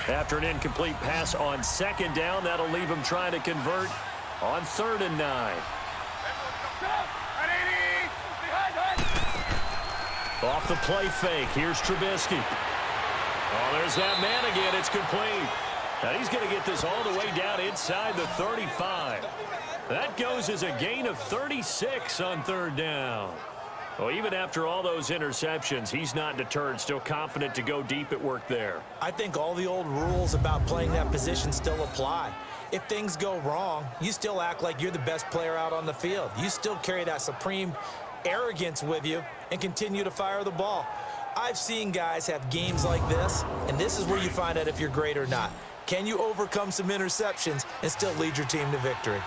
Speaker 2: After an incomplete pass on 2nd down, that'll leave him trying to convert on 3rd and 9. Off the play fake. Here's Trubisky. Oh, there's that man again. It's complete. Now he's going to get this all the way down inside the 35. That goes as a gain of 36 on 3rd down. Well, even after all those interceptions, he's not deterred, still confident to go deep at work there.
Speaker 3: I think all the old rules about playing that position still apply. If things go wrong, you still act like you're the best player out on the field. You still carry that supreme arrogance with you and continue to fire the ball. I've seen guys have games like this, and this is where you find out if you're great or not. Can you overcome some interceptions and still lead your team to victory?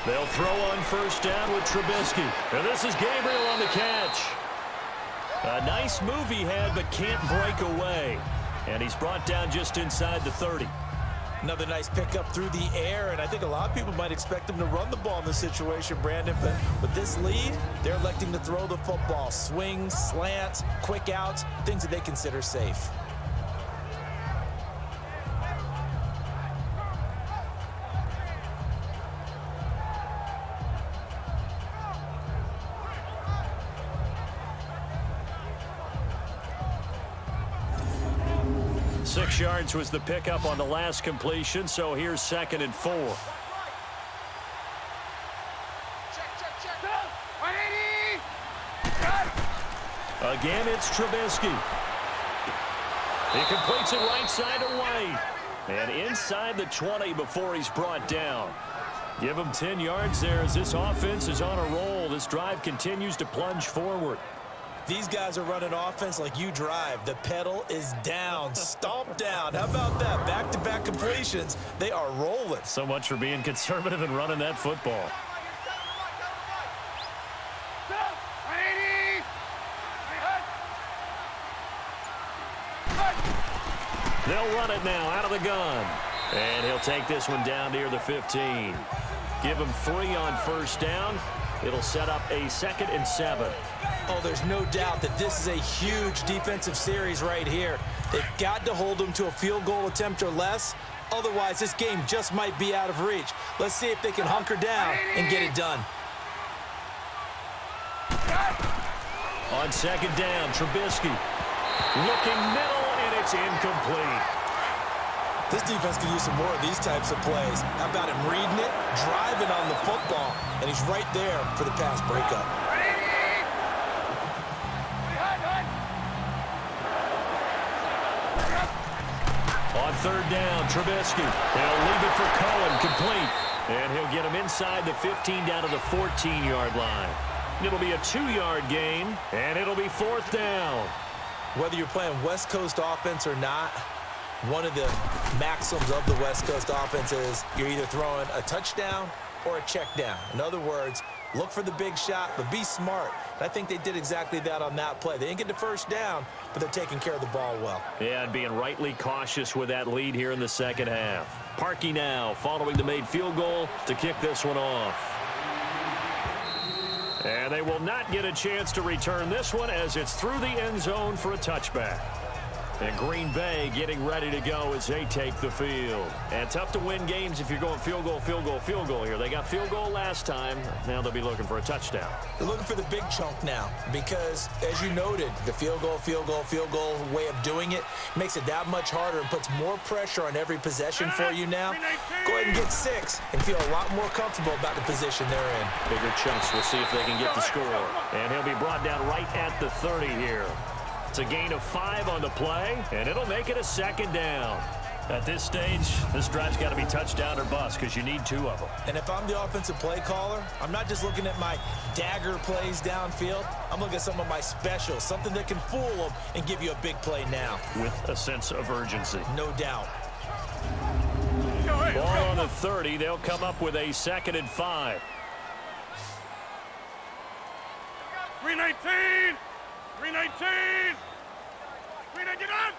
Speaker 2: They'll throw on 1st down with Trubisky. And this is Gabriel on the catch. A nice move he had, but can't break away. And he's brought down just inside the 30.
Speaker 3: Another nice pickup through the air, and I think a lot of people might expect him to run the ball in this situation, Brandon, but with this lead, they're electing to throw the football. Swings, slants, quick outs, things that they consider safe.
Speaker 2: Six yards was the pickup on the last completion, so here's 2nd and 4. Again, it's Trubisky. He completes it right side away. And inside the 20 before he's brought down. Give him 10 yards there as this offense is on a roll. This drive continues to plunge forward.
Speaker 3: These guys are running offense like you drive. The pedal is down, stomp down. How about that? Back-to-back completions. They are rolling.
Speaker 2: So much for being conservative and running that football. They'll run it now out of the gun. And he'll take this one down near the 15. Give him 3 on 1st down. It'll set up a 2nd and 7.
Speaker 3: Oh, there's no doubt that this is a huge defensive series right here. They've got to hold them to a field goal attempt or less. Otherwise, this game just might be out of reach. Let's see if they can hunker down and get it done.
Speaker 2: On 2nd down, Trubisky. Looking middle, and it's incomplete.
Speaker 3: This defense can use some more of these types of plays. How about him reading it, driving on the football, and he's right there for the pass breakup.
Speaker 2: On 3rd down, Trubisky. They'll leave it for Cohen, complete. And he'll get him inside the 15 down to the 14-yard line. It'll be a 2-yard gain, and it'll be 4th down.
Speaker 3: Whether you're playing West Coast offense or not, one of the maxims of the West Coast offense is you're either throwing a touchdown or a check down. In other words, look for the big shot, but be smart. And I think they did exactly that on that play. They didn't get the 1st down, but they're taking care of the ball well.
Speaker 2: Yeah, and being rightly cautious with that lead here in the 2nd half. Parkey now following the made field goal to kick this one off. And they will not get a chance to return this one as it's through the end zone for a touchback. And Green Bay getting ready to go as they take the field. And tough to win games if you're going field goal, field goal, field goal here. They got field goal last time. Now they'll be looking for a touchdown.
Speaker 3: They're looking for the big chunk now because, as you noted, the field goal way of doing it makes it that much harder and puts more pressure on every possession for you now. Go ahead and get 6 and feel a lot more comfortable about the position they're in.
Speaker 2: Bigger chunks. We'll see if they can get the score. And he'll be brought down right at the 30 here. It's a gain of 5 on the play, and it'll make it a 2nd down. At this stage, this drive's got to be touchdown or bust because you need 2 of them.
Speaker 3: And if I'm the offensive play caller, I'm not just looking at my dagger plays downfield. I'm looking at some of my specials, something that can fool them and give you a big play now.
Speaker 2: With a sense of urgency.
Speaker 3: No doubt.
Speaker 2: Ball on the 30. They'll come up with a 2nd and 5.
Speaker 4: 319! 319! 319!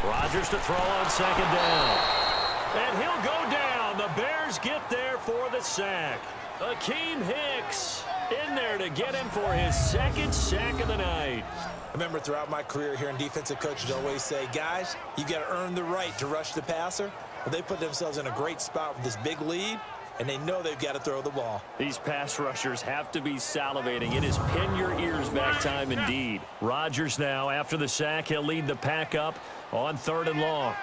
Speaker 2: Rodgers to throw on 2nd down. And he'll go down. The Bears get there for the sack. Akeem Hicks in there to get him for his second sack of the night.
Speaker 3: I remember throughout my career hearing defensive coaches always say, guys, you got to earn the right to rush the passer. Well, they put themselves in a great spot with this big lead, and they know they've got to throw the ball.
Speaker 2: These pass rushers have to be salivating. It is pin your ears back time indeed. Rodgers now, after the sack, he'll lead the pack up on 3rd and long.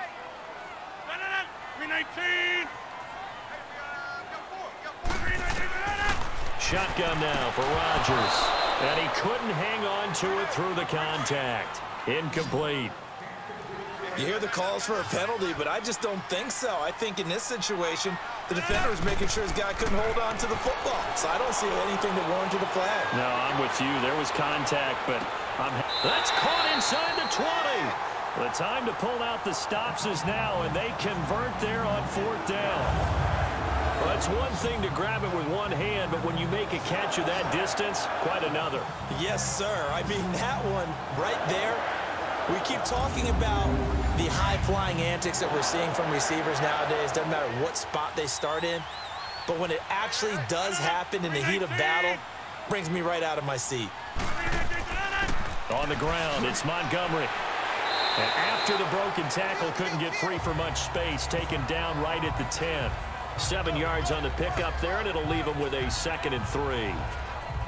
Speaker 4: 319.
Speaker 2: Shotgun now for Rodgers. And he couldn't hang on to it through the contact. Incomplete.
Speaker 3: You hear the calls for a penalty, but I just don't think so. I think in this situation, the defender was making sure his guy couldn't hold on to the football. So I don't see anything that warranted a flag.
Speaker 2: No, I'm with you. There was contact, but that's caught inside the 20. The time to pull out the stops is now, and they convert there on 4th down. Well, it's one thing to grab it with one hand, but when you make a catch of that distance, quite another.
Speaker 3: Yes, sir. I mean, that one right there, we keep talking about the high-flying antics that we're seeing from receivers nowadays. Doesn't matter what spot they start in. But when it actually does happen in the heat of battle, brings me right out of my seat.
Speaker 2: On the ground, it's Montgomery. And after the broken tackle, couldn't get free for much space, taken down right at the 10. 7 yards on the pickup there, and it'll leave him with a 2nd and 3.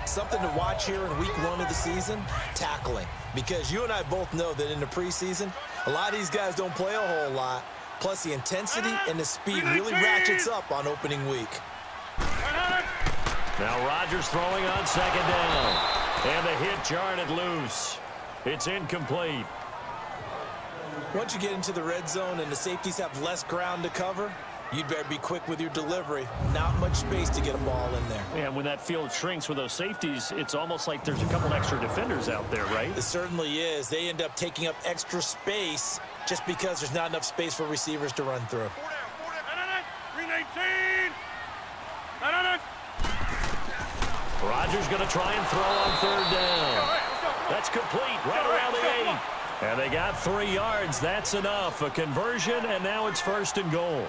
Speaker 3: Something to watch here in week 1 of the season, tackling. Because you and I both know that in the preseason, a lot of these guys don't play a whole lot. Plus, the intensity and the speed really ratchets up on opening week.
Speaker 2: Now Rodgers throwing on 2nd down. And the hit jarred it loose. It's incomplete.
Speaker 3: Once you get into the red zone and the safeties have less ground to cover, you'd better be quick with your delivery. Not much space to get a ball in there.
Speaker 2: And when that field shrinks with those safeties, it's almost like there's a couple extra defenders out there, right?
Speaker 3: It certainly is. They end up taking up extra space just because there's not enough space for receivers to run through.
Speaker 4: 319.
Speaker 2: Rodgers going to try and throw on 3rd down. That's complete right around the 8. And they got 3 yards. That's enough. A conversion, and now it's 1st and goal.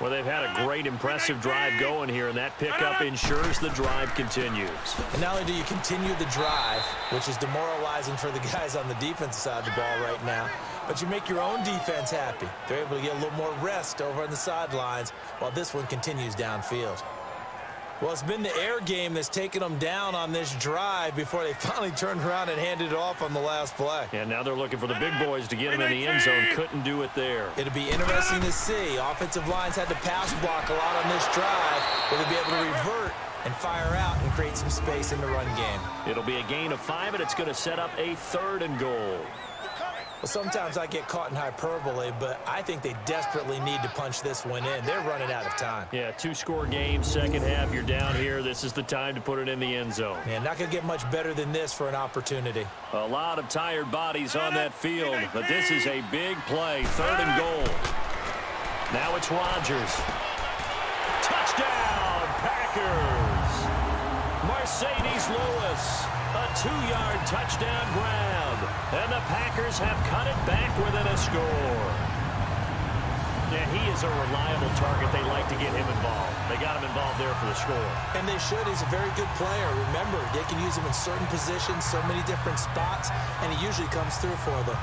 Speaker 2: Well, they've had a great, impressive drive going here, and that pickup ensures the drive continues.
Speaker 3: And not only do you continue the drive, which is demoralizing for the guys on the defensive side of the ball right now, but you make your own defense happy. They're able to get a little more rest over on the sidelines while this one continues downfield. Well, it's been the air game that's taken them down on this drive before they finally turned around and handed it off on the last play.
Speaker 2: And now they're looking for the big boys to get them in the end zone. Couldn't do it there.
Speaker 3: It'll be interesting to see. Offensive lines had to pass block a lot on this drive. Will they be able to revert and fire out and create some space in the run game?
Speaker 2: It'll be a gain of 5, and it's going to set up a 3rd and goal.
Speaker 3: Well, sometimes I get caught in hyperbole, but I think they desperately need to punch this one in. They're running out of time.
Speaker 2: Yeah, 2-score game, second half, you're down here. This is the time to put it in the end zone.
Speaker 3: Man, not going to get much better than this for an opportunity.
Speaker 2: A lot of tired bodies on that field, but this is a big play, 3rd and goal. Now it's Rodgers. Touchdown, Packers! Mercedes Lewis, a 2-yard touchdown grab. And the Packers have cut it back within a score. Yeah, he is a reliable target. They like to get him involved. They got him involved there for the score.
Speaker 3: And they should. He's a very good player. Remember, they can use him in certain positions, so many different spots, and he usually comes through for them.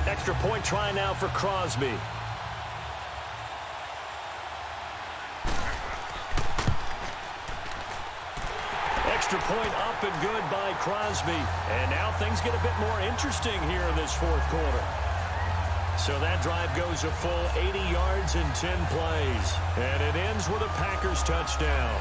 Speaker 2: Extra point try now for Crosby. Extra point up and good by Crosby. And now things get a bit more interesting here in this 4th quarter. So that drive goes a full 80 yards in 10 plays. And it ends with a Packers touchdown.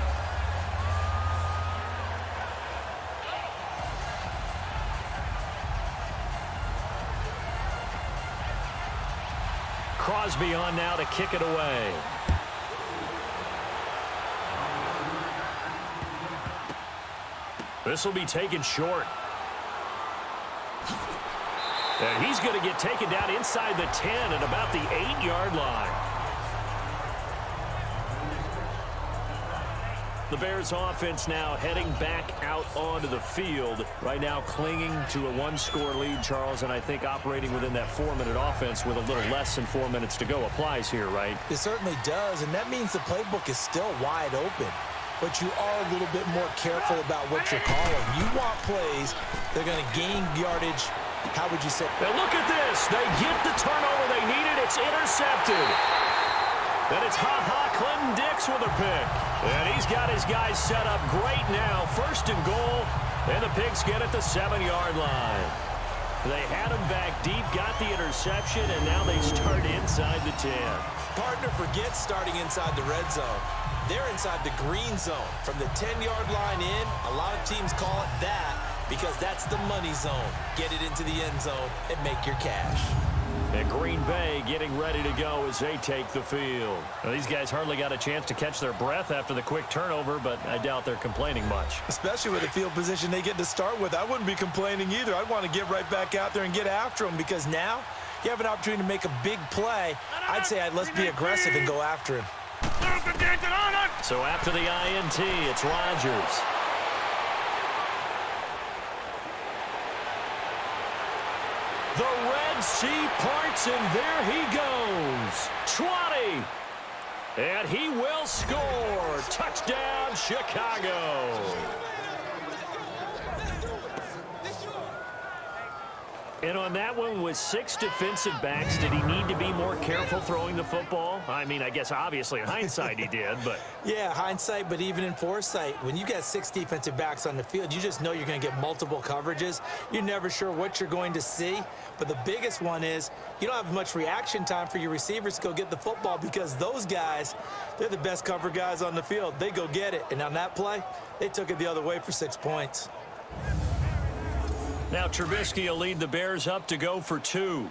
Speaker 2: Crosby on now to kick it away. This will be taken short. And he's going to get taken down inside the 10 at about the 8-yard line. The Bears offense now heading back out onto the field. Right now clinging to a one-score lead, Charles, and I think operating within that 4-minute offense with a little less than 4 minutes to go applies here, right?
Speaker 3: It certainly does, and that means the playbook is still wide open. But you are a little bit more careful about what you're calling. You want plays, they're going to gain yardage. How would you say?
Speaker 2: Now look at this. They get the turnover they needed. It's intercepted. Then it's Clinton Dix with a pick. And he's got his guys set up great now. 1st and goal, and the Pigs get at the 7-yard line. They had him back deep, got the interception, and now they start inside the 10.
Speaker 3: Partner forgets starting inside the red zone. They're inside the green zone. From the 10-yard line in, a lot of teams call it that because that's the money zone. Get it into the end zone and make your cash.
Speaker 2: And Green Bay getting ready to go as they take the field. Now, these guys hardly got a chance to catch their breath after the quick turnover, but I doubt they're complaining much.
Speaker 3: Especially with the field position they get to start with. I wouldn't be complaining either. I'd want to get right back out there and get after them because now you have an opportunity to make a big play. I'd say let's be aggressive and go after him.
Speaker 2: So after the INT, it's Rodgers. The Red Sea parts, and there he goes. 20. And he will score. Touchdown, Chicago. And on that one, with 6 defensive backs, did he need to be more careful throwing the football? I mean, I guess obviously in hindsight he did, but...
Speaker 3: Yeah, hindsight, but even in foresight, when you got 6 defensive backs on the field, you just know you're going to get multiple coverages. You're never sure what you're going to see. But the biggest one is you don't have much reaction time for your receivers to go get the football because those guys, they're the best cover guys on the field. They go get it. And on that play, they took it the other way for 6 points.
Speaker 2: Now Trubisky will lead the Bears up to go for 2.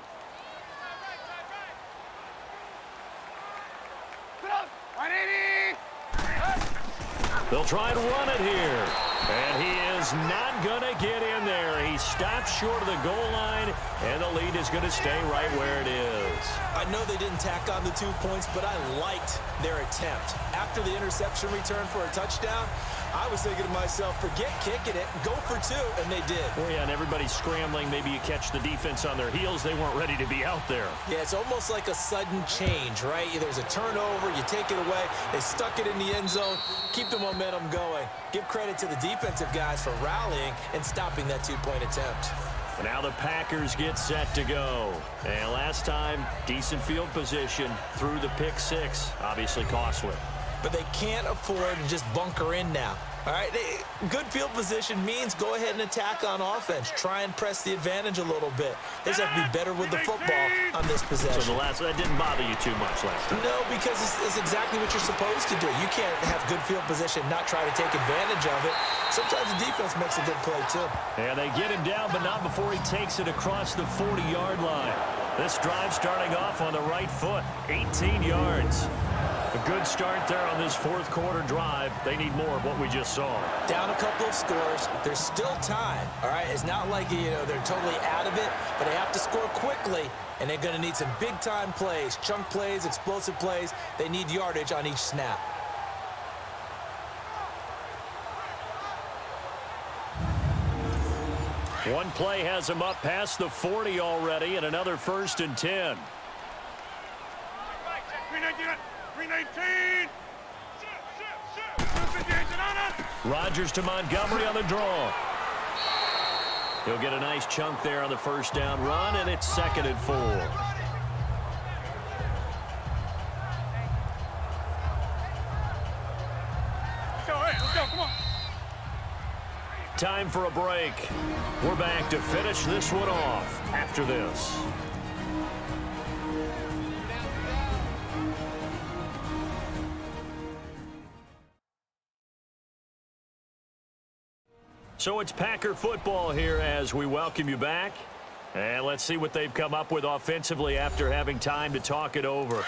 Speaker 2: They'll try to run it here. And he is not going to get in there. He stops short of the goal line, and the lead is going to stay right where it is.
Speaker 3: I know they didn't tack on the 2 points, but I liked their attempt. After the interception return for a touchdown, I was thinking to myself, forget kicking it, go for 2, and they did.
Speaker 2: Oh, yeah, and everybody's scrambling. Maybe you catch the defense on their heels. They weren't ready to be out there.
Speaker 3: Yeah, it's almost like a sudden change, right? There's a turnover, you take it away, they stuck it in the end zone, keep the momentum going. Give credit to the defensive guys for rallying and stopping that 2-point attempt.
Speaker 2: Now the Packers get set to go. And last time, decent field position through the pick 6, obviously costly.
Speaker 3: But they can't afford to just bunker in now. All right, good field position means go ahead and attack on offense. Try and press the advantage a little bit. They just have to be better with the football on this possession.
Speaker 2: So that didn't bother you too much last time?
Speaker 3: No, because it's exactly what you're supposed to do. You can't have good field position, not try to take advantage of it. Sometimes the defense makes a good play, too.
Speaker 2: And they get him down, but not before he takes it across the 40-yard line. This drive starting off on the right foot, 18 yards. A good start there on this 4th quarter drive. They need more of what we just saw.
Speaker 3: Down a couple of scores. There's still time, all right? It's not like, they're totally out of it, but they have to score quickly, and they're going to need some big-time plays, chunk plays, explosive plays. They need yardage on each snap.
Speaker 2: One play has him up past the 40 already, and another 1st and 10.
Speaker 4: 319.
Speaker 2: Rodgers to Montgomery on the draw. He'll get a nice chunk there on the 1st down run, and it's 2nd and 4.
Speaker 4: Let's go, come on.
Speaker 2: Time for a break. We're back to finish this one off after this. So it's Packer football here as we welcome you back. And let's see what they've come up with offensively after having time to talk it over.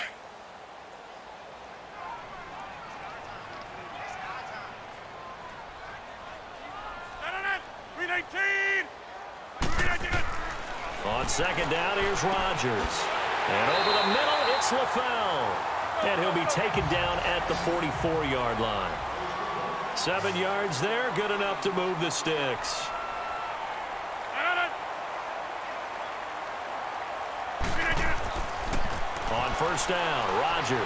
Speaker 2: On 2nd down, here's Rodgers. And over the middle, it's LaFell. And he'll be taken down at the 44-yard line. 7 yards there, good enough to move the sticks. On first down, Rodgers.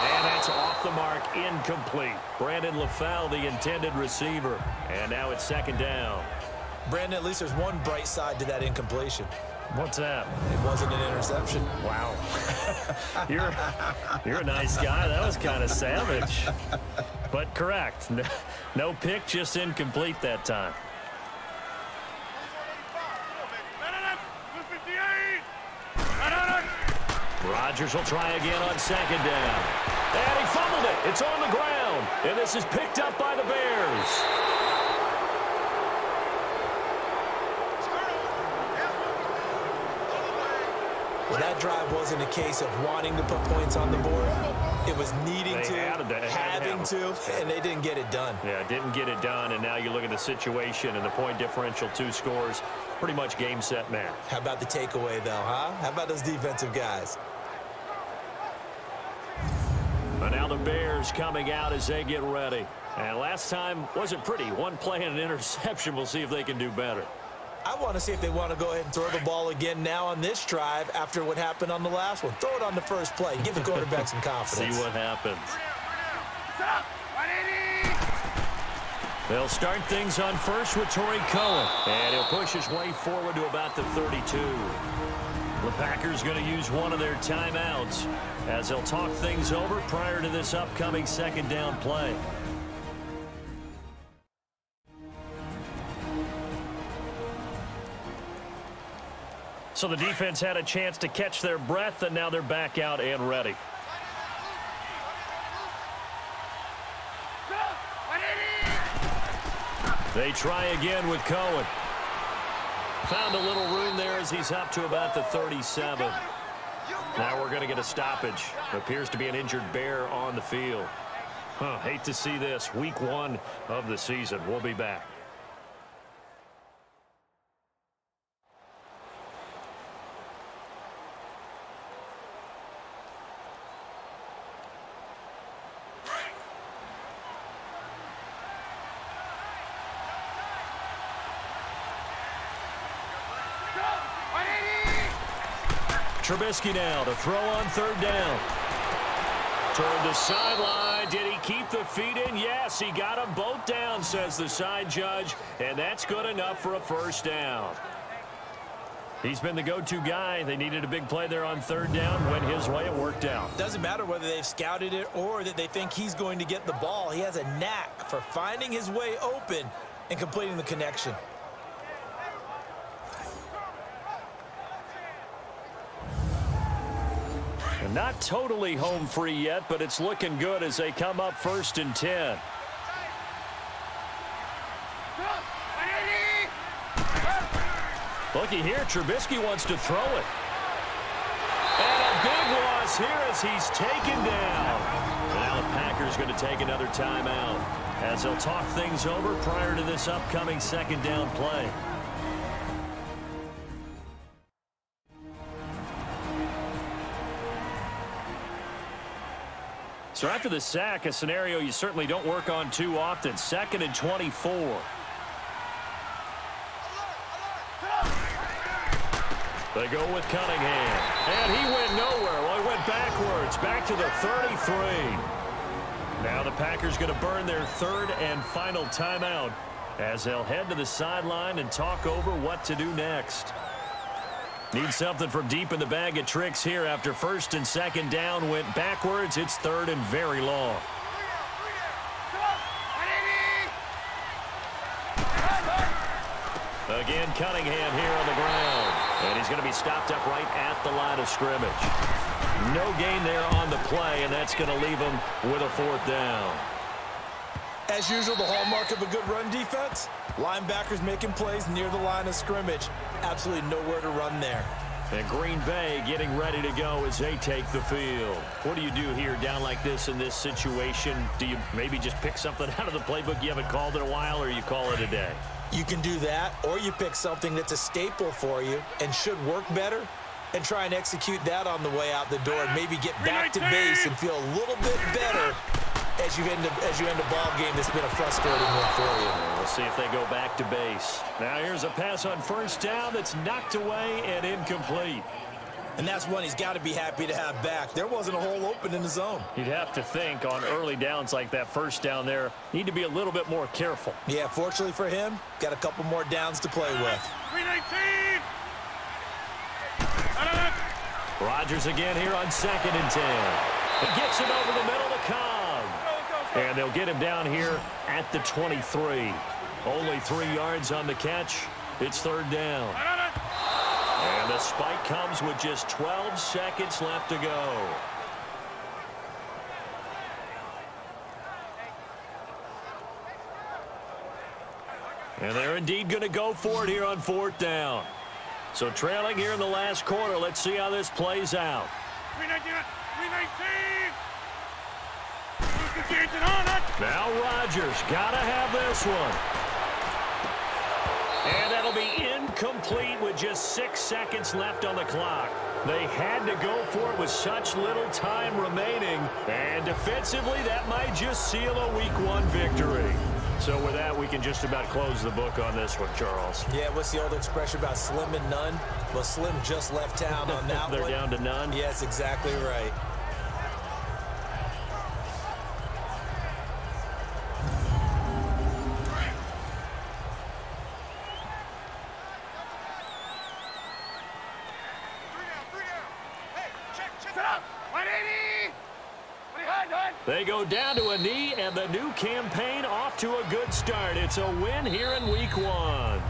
Speaker 2: And that's off the mark, incomplete. Brandon LaFell, the intended receiver. And now it's second down.
Speaker 3: Brandon, at least there's one bright side to that incompletion.
Speaker 2: What's that?
Speaker 3: It wasn't an interception.
Speaker 2: Wow. You're a nice guy. That was kind of savage. But correct. No pick, just incomplete that time. Rodgers will try again on second down. And he fumbled it. It's on the ground. And this is picked up by the Bears.
Speaker 3: Well, that drive wasn't a case of wanting to put points on the board. It was needing to, having to, and they didn't get it done.
Speaker 2: Yeah, didn't get it done, and now you look at the situation and the point differential, 2 scores, pretty much game, set, match.
Speaker 3: How about the takeaway, though, huh? How about those defensive guys?
Speaker 2: But now the Bears coming out as they get ready. And last time wasn't pretty. One play and an interception. We'll see if they can do better.
Speaker 3: I want to see if they want to go ahead and throw the ball again now on this drive after what happened on the last one. Throw it on the first play. Give the quarterback some confidence.
Speaker 2: See what happens. They'll start things on first with Torrey Cohen. And he'll push his way forward to about the 32. The Packers going to use one of their timeouts as they'll talk things over prior to this upcoming second down play. So the defense had a chance to catch their breath, and now they're back out and ready. They try again with Cohen. Found a little room there as he's up to about the 37. Now we're going to get a stoppage. Appears to be an injured Bear on the field. Hate to see this. Week 1 of the season. We'll be back. Trubisky now to throw on third down. Toward the sideline. Did he keep the feet in? Yes, he got them both down, says the side judge, and that's good enough for a first down. He's been the go-to guy. They needed a big play there on third down. Went his way. It worked out.
Speaker 3: Doesn't matter whether they've scouted it or that they think he's going to get the ball. He has a knack for finding his way open and completing the connection.
Speaker 2: Not totally home free yet, but it's looking good as they come up 1st and 10. Looky here, Trubisky wants to throw it. And a big loss here as he's taken down. And now the Packers going to take another timeout as they'll talk things over prior to this upcoming second down play. So after the sack, a scenario you certainly don't work on too often. 2nd and 24. They go with Cunningham. And he went nowhere. Well, he went backwards. Back to the 33. Now the Packers going to burn their 3rd and final timeout as they'll head to the sideline and talk over what to do next. Need something from deep in the bag of tricks here after 1st and 2nd down. Went backwards. It's 3rd and very long. Again, Cunningham here on the ground. And he's going to be stopped up right at the line of scrimmage. No gain there on the play, and that's going to leave him with a 4th down.
Speaker 3: As usual, the hallmark of a good run defense, linebackers making plays near the line of scrimmage. Absolutely nowhere to run there.
Speaker 2: And Green Bay getting ready to go as they take the field. What do you do here down like this in this situation? Do you maybe just pick something out of the playbook you haven't called in a while, or you call it a day?
Speaker 3: You can do that, or you pick something that's a staple for you and should work better and try and execute that on the way out the door and maybe get back to base and feel a little bit better as you end a ball game that's been a frustrating one for you.
Speaker 2: We'll see if they go back to base. Now here's a pass on first down that's knocked away and incomplete.
Speaker 3: And that's one he's got to be happy to have back. There wasn't a hole open in the zone.
Speaker 2: You'd have to think on early downs like that first down there, need to be a little bit more careful.
Speaker 3: Yeah, fortunately for him, got a couple more downs to play with.
Speaker 4: 319.
Speaker 2: Rodgers again here on 2nd and 10. He gets it over the middle to Cobb. And they'll get him down here at the 23. Only 3 yards on the catch. It's 3rd down. And the spike comes with just 12 seconds left to go. And they're indeed going to go for it here on 4th down. So trailing here in the last quarter. Let's see how this plays out.
Speaker 4: 319.
Speaker 2: Now Rodgers got to have this one. And that'll be incomplete with just 6 seconds left on the clock. They had to go for it with such little time remaining. And defensively, that might just seal a Week 1 victory. So with that, we can just about close the book on this one, Charles.
Speaker 3: Yeah, what's the old expression about slim and none? Well, Slim just left town on that
Speaker 2: They're
Speaker 3: one.
Speaker 2: down to none?
Speaker 3: Yes, exactly right.
Speaker 2: They go down to a knee, and the new campaign off to a good start. It's a win here in Week 1.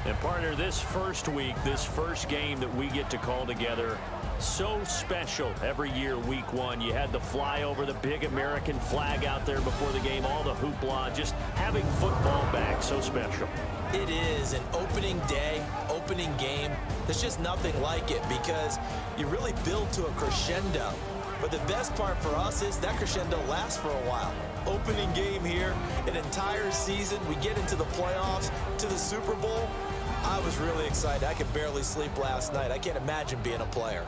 Speaker 2: And, partner, this first week, this first game that we get to call together, so special every year, Week 1. You had the flyover, the big American flag out there before the game, all the hoopla, just having football back, so special.
Speaker 3: It is an opening day, opening game. There's just nothing like it because you really build to a crescendo. But the best part for us is that crescendo lasts for a while. Opening game here, an entire season. We get into the playoffs, to the Super Bowl. I was really excited. I could barely sleep last night. I can't imagine being a player.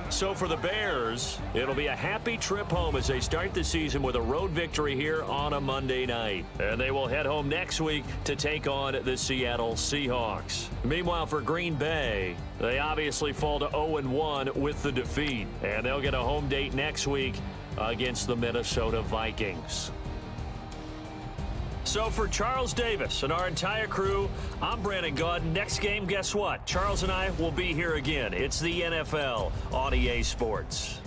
Speaker 2: So for the Bears, it'll be a happy trip home as they start the season with a road victory here on a Monday night. And they will head home next week to take on the Seattle Seahawks. Meanwhile, for Green Bay, they obviously fall to 0-1 with the defeat. And they'll get a home date next week against the Minnesota Vikings. So for Charles Davis and our entire crew, I'm Brandon Gaudin. Next game, guess what? Charles and I will be here again. It's the NFL on EA Sports.